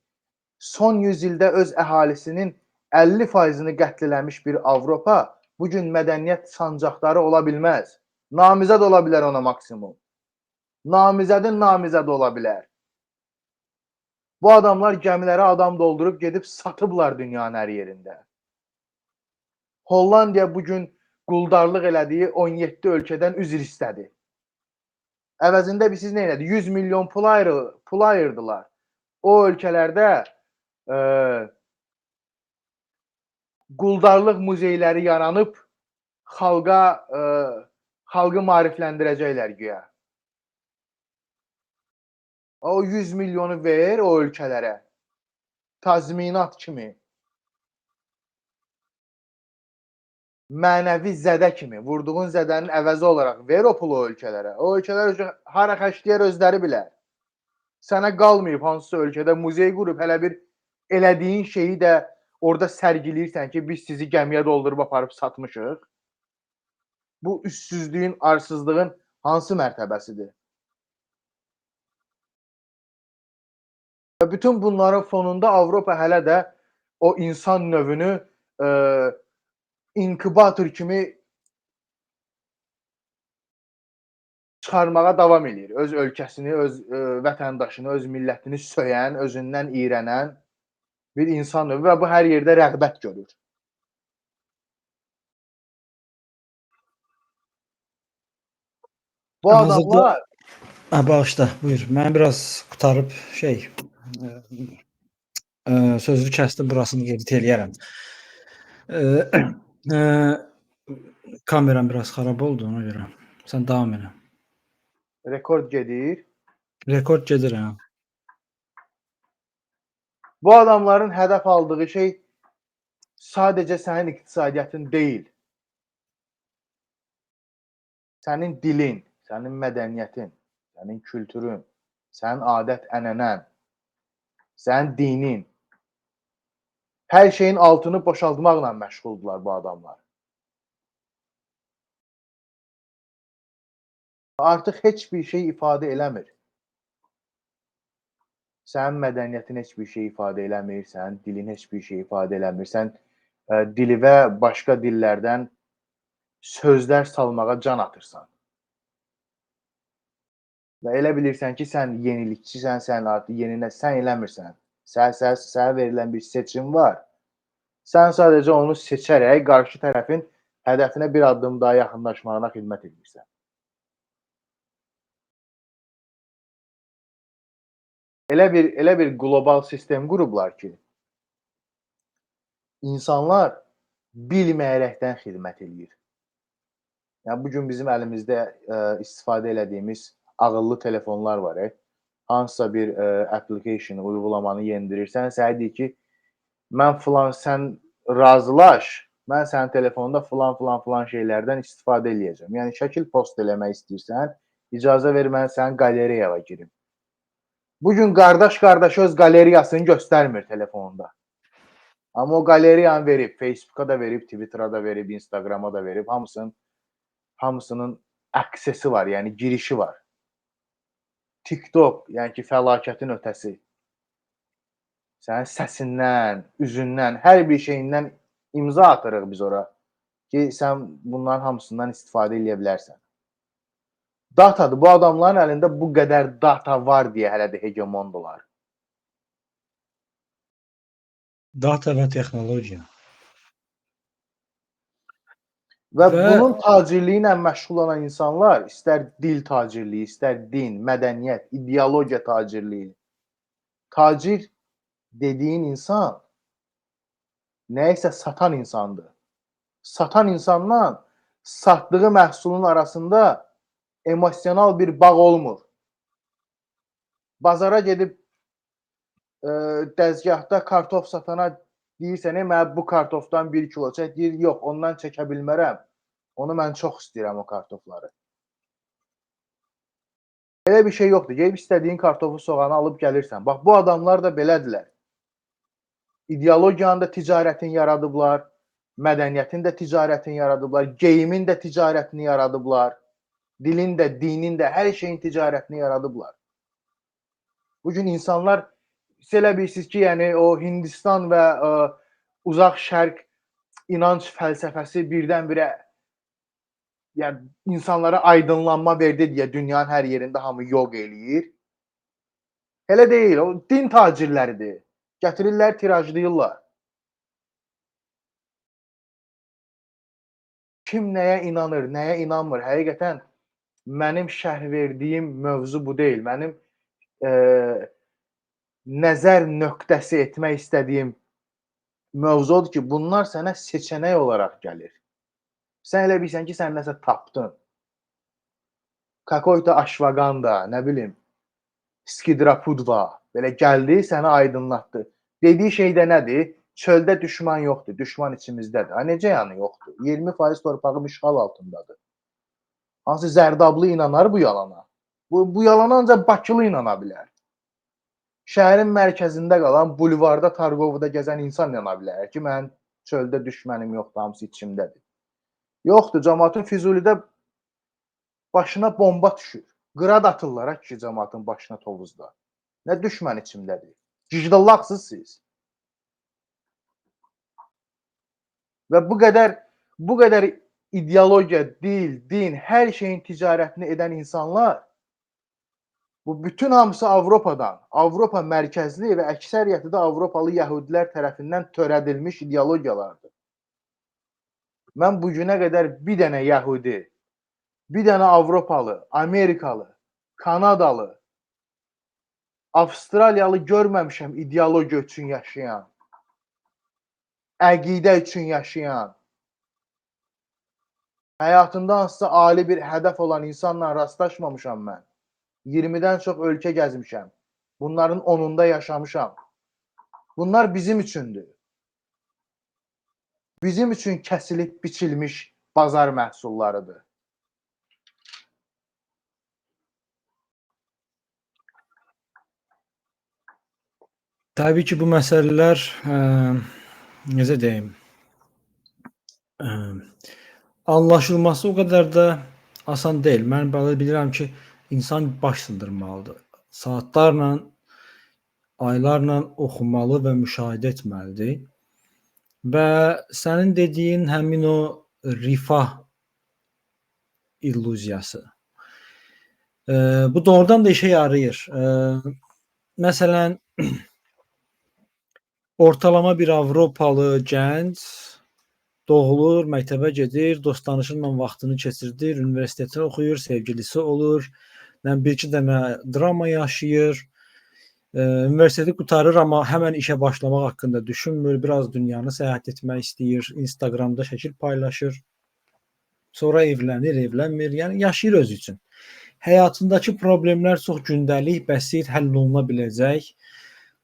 Son 100 ildə öz əhalisinin 50%-ni qətl eləmiş bir Avropa bugün mədəniyyət sancaqları ola bilməz. Namizəd ola bilər ona maksimum. Namizədin namizəd ola bilər. Bu adamlar gəmilərə adam doldurub gedib satıblar dünyanın hər yerində. Hollandiya bugün quldarlıq elədiyi 17 ölkədən üzr istədi. Əvəzində siz nə elədi? 100 milyon pul ayırdılar. O ölkələrdə quldarlıq muzeyləri yaranıb xalqı maarifləndirəcəklər güya. O 100 milyonu ver o ölkələrə. Tazminat kimi. Mənəvi zədə kimi. Vurduğun zədənin əvəzi olaraq ver o pulu o ölkələrə. O ölkələr hara xərcləyər özləri bilər. Sənə qalmayıb hansısa ölkədə muzey qurub hələ bir elədiyin şeyi də orada sərgiləyirsən ki, biz sizi gəmiyə doldurub aparıb satmışıq. Bu üssüzlüyün, arsızlığın hansı mərtəbəsidir? Və bütün bunların fonunda Avropa hələ də o insan növünü inkubator kimi çıxarmağa davam eləyir. Öz ölkəsini, öz vətəndaşını, öz millətini söyən, özündən iyrənən bir insan növü və bu hər yerdə rəğbət görür. Bu adamlar Bağışla, buyur. Mən biraz qutarıb sözünü kəsdim, burasını edit eləyərəm. Kameram biraz xarab oldu, ona görə. Sən davam elə. rekord gedir. Rekord gedir, hə. Bu adamların hədəf aldığı şey sadəcə sənin iqtisadiyyatın deyil. Sənin dilin, sənin mədəniyyətin, sənin kültürün, sənin adət-ənənən, sənin dinin. Hər şeyin altını boşaltmaqla məşğuldurlar bu adamlar. Artıq heç bir şey ifadə eləmir. Sənin mədəniyyətin heç bir şey ifadə eləmir, sənin dilin heç bir şey ifadə eləmir. Sən dili və başqa dillərdən sözlər salmağa can atırsan. Və elə bilirsən ki, sən yenilikçisən, sən artıq sən eləmirsən. Sənə verilən bir seçim var. Sən sadəcə onu seçərək qarşı tərəfin hədəfinə bir addım daha yaxınlaşmağına xidmət edirsən. Elə bir qlobal sistem qurublar ki, insanlar bilməyərəkdən xidmət edir. Yəni, bugün bizim əlimizdə istifadə elədiyimiz ağıllı telefonlar var. Hansısa bir application, uygulamanı yendirirsən, sənə deyir ki, sən razılaş, mən sənin telefonunda filan şeylərdən istifadə eləyəcəm. Yəni, şəkil post eləmək istəyirsən, icazə ver, mən sənin qaleriyaya girim. Bugün qardaş öz qaleriyasını göstərmir telefonunda. Amma o qaleriyanı verib, Facebooka da verib, Twitter'a da verib, Instagram'a da verib, hamısının aksesi var, yəni girişi var. TikTok, yəni ki, fəlakətin ötəsi. Sənin səsindən, üzündən, hər bir şeyindən imza atırıq biz ora ki, sən bunların hamısından istifadə edə bilərsən. Datadır. Bu adamların əlində bu qədər data var deyə hələ də hegemondular. Data və texnologiya. Və bunun tacirliyi ilə məşğul olan insanlar, istər dil tacirliyi, istər din, mədəniyyət, ideologiya tacirliyi. Tacir dediyin insan nəyisə satan insandır. Satan insanla satdığı məhsulun arasında emosional bir bağ olmur. Bazara gedib dəzgahda kartof satana deyirsən, mənə bu kartofdan 1 kilo çək, deyir, yox, ondan çəkə bilmərəm. Onu mən çox istəyirəm o kartofları. Belə bir şey yoxdur. Gedib istədiyin kartofu, soğanı alıb gəlirsən. Bax, bu adamlar da belədirlər. İdeologiyanın da ticarətini yaradıblar, mədəniyyətin də ticarətini yaradıblar, geyimin də ticarətini yaradıblar, dilin də, dinin də, hər şeyin ticarətini yaradıblar. Bugün insanlar, siz elə bilirsiniz ki, yəni o Hindistan və uzaq şərq inanc fəlsəfəsi birdən-birə yəni insanlara aydınlanma verdi deyə dünyanın hər yerində hamı yox eləyir. Elə deyil, o din tacirləridir. Gətirirlər, tirajlayırlar. Kim nəyə inanır, nəyə inanmır? Həqiqətən mənim şərh verdiyim mövzu bu deyil. Mənim nəzər nöqtəsi etmək istədiyim mövzu odur ki, bunlar sənə seçənək olaraq gəlir. Sən elə bilirsən ki, sən nəsə tapdın. Kakoyta aşvaganda, nə bilim, skidrapudva belə gəldi, səni aydınlatdı. Dediyi şey də nədir? Çöldə düşman yoxdur, düşman içimizdədir. Necə yəni yoxdur? 20% torpağım işğal altındadır. Hansı Zərdablı inanar bu yalana? Bu yalana ancaq Bakılı inana bilər. Şəhərin mərkəzində qalan bulvarda, Targovda gəzən insan yana bilər ki, mən çöldə düşmənim yoxdur, hamısı içimdədir. Yoxdur, cəmaatın Füzulidə başına bomba düşür. Qırad atırlar ha ki, cəmaatın başına Tovuzda. Nə düşmən içimdədir? Gicdallaqsınız siz. Və bu qədər ideologiya, dil, din, hər şeyin ticarətini edən insanlar bu bütün hamısı Avropadan, Avropa mərkəzli və əksəriyyəti də Avropalı yəhudilər tərəfindən törədilmiş ideologiyalardır. Mən bu günə qədər bir dənə yəhudi, bir dənə Avropalı, Amerikalı, Kanadalı, Avstraliyalı görməmişəm ideologiya üçün yaşayan, əqidə üçün yaşayan, həyatında hansısa ali bir hədəf olan insanla rastlaşmamışam mən. 20-dən çox ölkə gəzmişəm. Bunların 10-unda yaşamışam. Bunlar bizim üçündür. Bizim üçün kəsilib biçilmiş bazar məhsullarıdır. Təbii ki, bu məsələlər necə deyim, anlaşılması o qədər də asan deyil. Mən belə bilirəm ki, insan baş sındırmalıdır. Saatlarla, aylarla oxumalı və müşahidə etməlidir. Və sənin dediyin həmin o rifah illüziyası. Bu doğrudan da işe yarayır. Məsələn, ortalama bir Avropalı gənc doğulur, məktəbə gedir, dost tanışınla vaxtını keçirdir, universitetə oxuyur, sevgilisi olur, bir-iki dənə drama yaşayır, universiteti qurtarır, amma həmən işə başlamaq haqqında düşünmür, biraz dünyanı səyahət etmək istəyir, Instagramda şəkil paylaşır, sonra evlənmir, yəni yaşayır özü üçün. Həyatındakı problemlər çox gündəlik, bəsit, həll oluna biləcək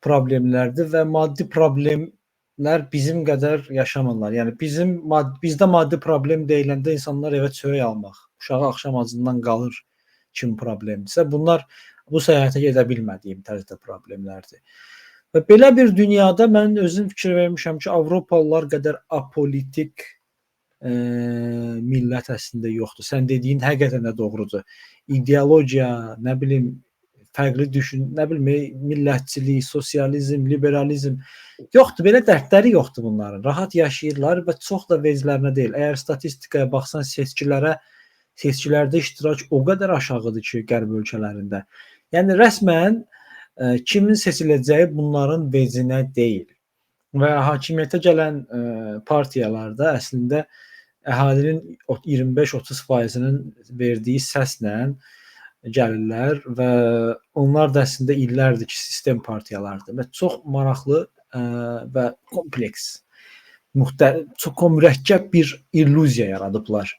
problemlərdir və maddi problemlər bizim qədər yaşamırlar. Yəni bizdə maddi problem deyiləndə insanlar evə çörək almaq, uşağı axşam acından qalır kimi problemdirsə, bunlar bu səyahətə gedə bilmədiyim tərzdə problemlərdir. Və belə bir dünyada mən özüm fikir vermişəm ki, Avropalılar qədər apolitik millət əslində yoxdur. Sən dediyin həqiqətən də doğrudur. İdeologiya, nə bilim, fərqli düşün, nə bilim, millətçilik, sosializm, liberalizm yoxdur. Belə dərdləri yoxdur bunların. Rahat yaşayırlar və çox da veclərinə deyil. Əgər statistikaya baxsan, seçkilərdə iştirak o qədər aşağıdır ki, qərb ölkələrində. Yəni rəsmən kimin seçiləcəyi bunların vecinə deyil. Və hakimiyyətə gələn partiyalarda əslində əhalinin 25-30%-nin verdiyi səslə gəlirlər və onlar da əslində illərdir ki, sistem partiyalardır və çox maraqlı və kompleks, çox mürəkkəb bir illüziya yaradıblar.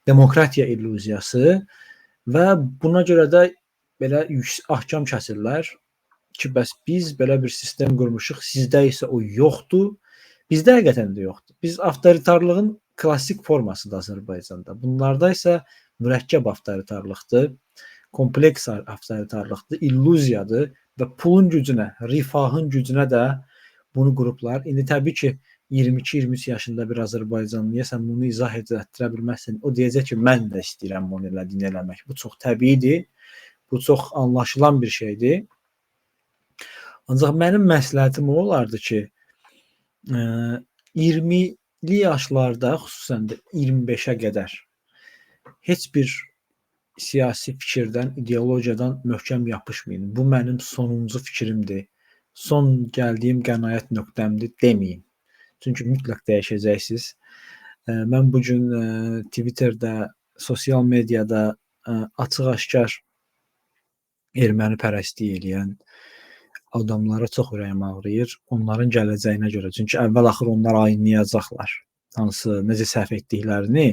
Demokratiya illüziyası və buna görə də belə ahkam kəsirlər ki, bəs biz belə bir sistem qurmuşuq, sizdə isə o yoxdur, bizdə həqiqətən də yoxdur. Biz avtoritarlığın klassik formasıdır Azərbaycanda. Bunlarda isə mürəkkəb avtoritarlıqdır, kompleks avtoritarlıqdır, illüziyadır və pulun gücünə, rifahın gücünə də bunu qurublar. İndi təbii ki, 22-23 yaşında bir Azərbaycanlıya sən bunu izah etdirə bilməzsən. O deyəcək ki, mən də istəyirəm bunu eləmək. Bu çox təbiidir, bu çox anlaşılan bir şeydir. Ancaq mənim məsləhətim o olardı ki, 20-li yaşlarda, xüsusən də 25-ə qədər heç bir siyasi fikirdən, ideologiyadan möhkəm yapışmayın. Bu mənim sonuncu fikrimdir. Son gəldiyim qənaət nöqtəmdir deməyin. Çünki mütləq dəyişəcəksiniz. Mən bugün Twitterdə, sosial mediada açıq-aşkar erməni pərəstliyi eləyən adamlara çox ürəyim ağrıyır. Onların gələcəyinə görə. Çünki əvvəl-axır onlar ayınlayacaqlar necə səhv etdiklərini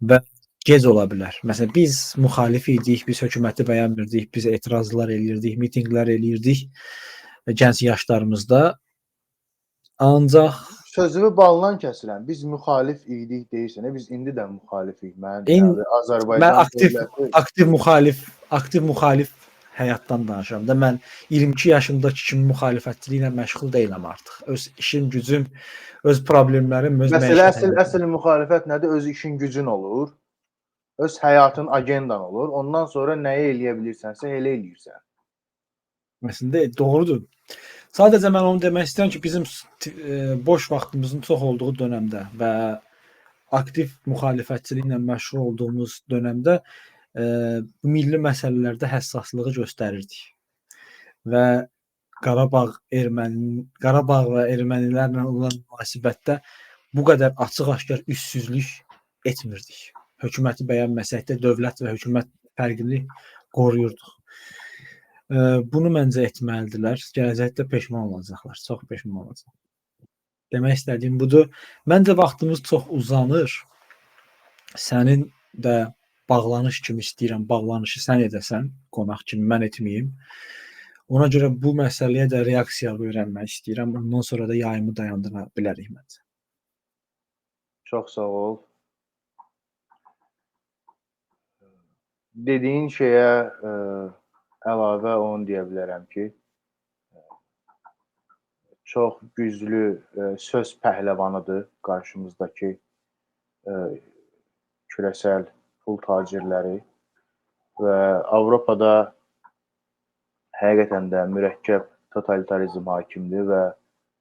və gec ola bilər. Məsələn, biz müxalif idik, biz hökuməti bəyənmirdik, biz etirazlar eləyirdik, mitinqlər eləyirdik gənc yaşlarımızda. Ancaq sözümü baldan kəsirəm. Biz müxalif idik deyirsən, biz indi də müxalifik. Mən Azərbaycan aktiv müxalif həyatdan danışıram da. Mən 22 yaşındakı kimi müxalifətçiliklə məşğul deyiləm artıq. Öz işim, gücüm, öz problemlərim, öz Məsələ məişətim. əsl müxalifət nədir? Öz işin gücün olur, öz həyatın agendan olur. Ondan sonra nəyi eləyə bilirsənsə elə eləyirsən. Əslində doğrudur. Sadəcə mən onu demək istəyirəm ki, bizim boş vaxtımızın çox olduğu dönəmdə və aktiv müxalifətçiliklə məşğul olduğumuz dönəmdə milli məsələlərdə həssaslığı göstərirdik. Və Qarabağ və ermənilərlə olan münasibətdə bu qədər açıq-aşkar üssüzlük etmirdik. Hökuməti bəyənməsək də dövlət və hökumət fərqini qoruyurduq. Bunu məncə etməlidirlər. Gələcəkdə peşman olacaqlar. Çox peşman olacaqlar. Demək istədiyim budur. Məncə vaxtımız çox uzanır. Sənin də bağlanış kimi istəyirəm, bağlanışı sən edəsən, qonaq kimi mən etməyim. Ona görə bu məsələyə də reaksiya öyrənmək istəyirəm. Ondan sonra da yayımı dayandıra bilərik məncə. Çox sağ ol. Dediyin şeyə əlavə onu deyə bilərəm ki, çox güclü söz pəhləvanıdır qarşımızdakı küresel pul tacirləri və Avropada həqiqətən də mürəkkəb totalitarizm hakimdir və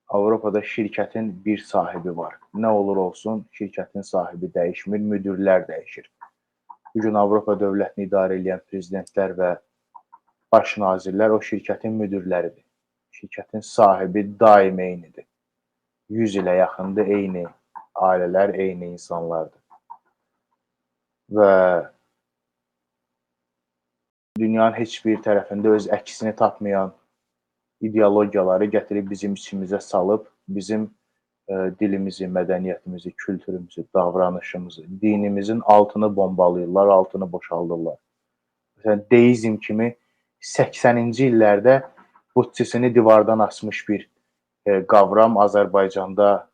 Avropada şirkətin bir sahibi var. Nə olur olsun, şirkətin sahibi dəyişmir, müdirlər dəyişir. Bugün Avropa dövlətini idarə edən prezidentlər və baş nazirlər o şirkətin müdirləridir. Şirkətin sahibi daim eynidir. 100 ilə yaxındır, eyni ailələr, eyni insanlardır. Və dünyanın heç bir tərəfində öz əksini tapmayan ideologiyaları gətirib bizim içimizə salıb, bizim dilimizi, mədəniyyətimizi, kültürümüzü, davranışımızı, dinimizin altını bombalayırlar, altını boşaldırlar. Məsələn, deizm kimi 80-ci illərdə budçisini divardan asmış bir qavram Azərbaycanda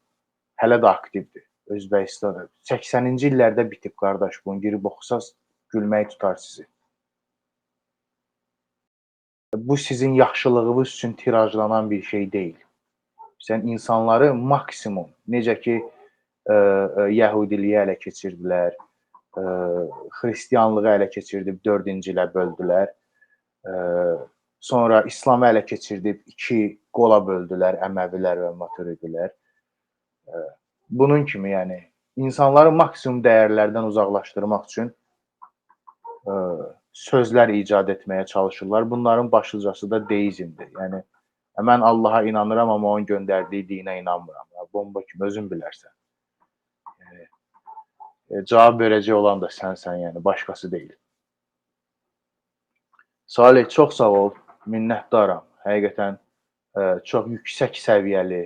hələ də aktivdir. Özbəkistanda 80-ci illərdə bitib qardaş, bunu girib oxusaz gülmək tutar sizi. Bu sizin yaxşılığınız üçün tirajlanan bir şey deyil. Sən insanları maksimum, necə ki Yəhudiliyi ələ keçirdilər, Xristianlığı ələ keçirdib 4-cü ilə böldülər, sonra İslamı ələ keçirdib 2 qola böldülər, Əməvilər və Maturidilər. Bunun kimi, yəni, insanları maksimum dəyərlərdən uzaqlaşdırmaq üçün sözlər icad etməyə çalışırlar. Bunların başlıcası da deizmdir. Yəni, mən Allaha inanıram, amma onun göndərdiyi dinə inanmıram. Bomba kimi, özün bilərsən. Cavab verəcək olan da sənsən, yəni, başqası deyil. Salih, çox sağ ol, minnətdaram. Həqiqətən çox yüksək səviyyəli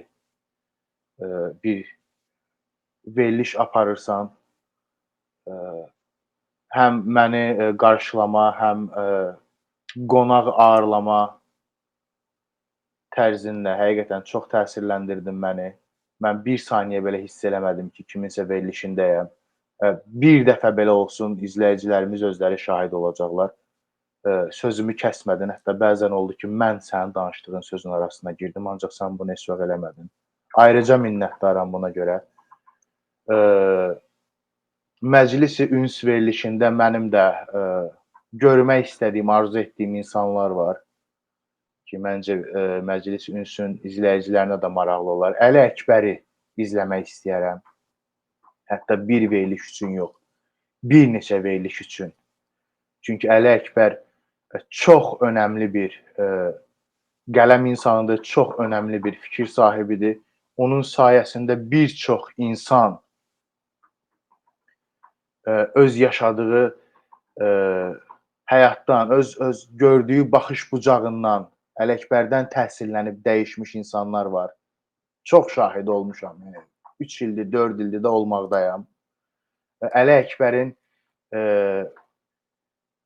bir veriliş aparırsan. Həm məni qarşılama, həm qonaq ağırlama tərzinlə həqiqətən çox təsirləndirdin məni. Mən bir saniyə belə hiss eləmədim ki, kiminsə verilişindəyəm. Bir dəfə belə olsun, izləyicilərimiz özləri şahid olacaqlar. Sözümü kəsmədin, hətta bəzən oldu ki, mən sənin danışdığın sözün arasına girdim, ancaq sən bunu heç vaxt eləmədin. Ayrıca minnətdaram buna görə. Məclis-i Üns verilişində mənim də görmək istədiyim, arzu etdiyim insanlar var ki, məncə Məclis-i Ünsün izləyicilərinə də maraqlı olar. Əli Əkbəri izləmək istəyərəm. Hətta bir veriliş üçün yox, bir neçə veriliş üçün. Çünki Əli Əkbər çox önəmli bir qələm insanıdır, çox önəmli bir fikir sahibidir. Onun sayəsində bir çox insan öz yaşadığı həyatdan, öz gördüyü baxış bucağından, Əli Əkbərdən təsirlənib dəyişmiş insanlar var. Çox şahid olmuşam. 3 ildir, 4 ildir də olmaqdayam. Əli Əkbərin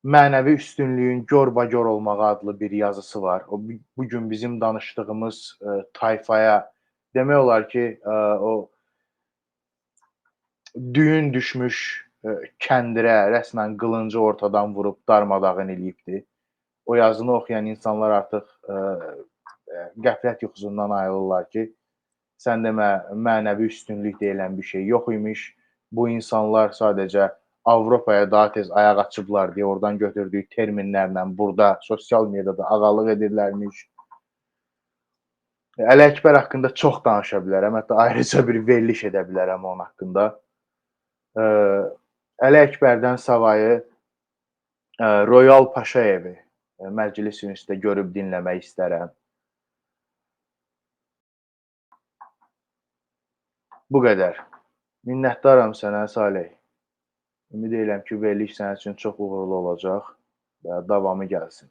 Mənəvi üstünlüyün gör-bagör olmağı adlı bir yazısı var. O bugün bizim danışdığımız tayfaya demək olar ki, o düyün düşmüş kəndirə rəsmən qılıncı ortadan vurub darmadağın eləyibdi. o yazını oxuyan insanlar artıq qəflət yuxusundan ayılırlar ki, sən demə mənəvi üstünlük deyilən bir şey yox imiş. Bu insanlar sadəcə Avropaya daha tez ayaq açıblar deyə oradan götürdüyü terminlərlə burada sosial mediada ağalıq edirlərmiş. Əli Əkbər haqqında çox danışa bilərəm. Hətta ayrıca bir veriliş edə bilərəm onun haqqında. Əli Əkbərdən savayı Royal Paşayevi məclis ünsüdə görüb dinləmək istərəm. Bu qədər. Minnətdaram sənə Salih. Ümid edirəm ki, veriliş sənin üçün çox uğurlu olacaq və davamı gəlsin.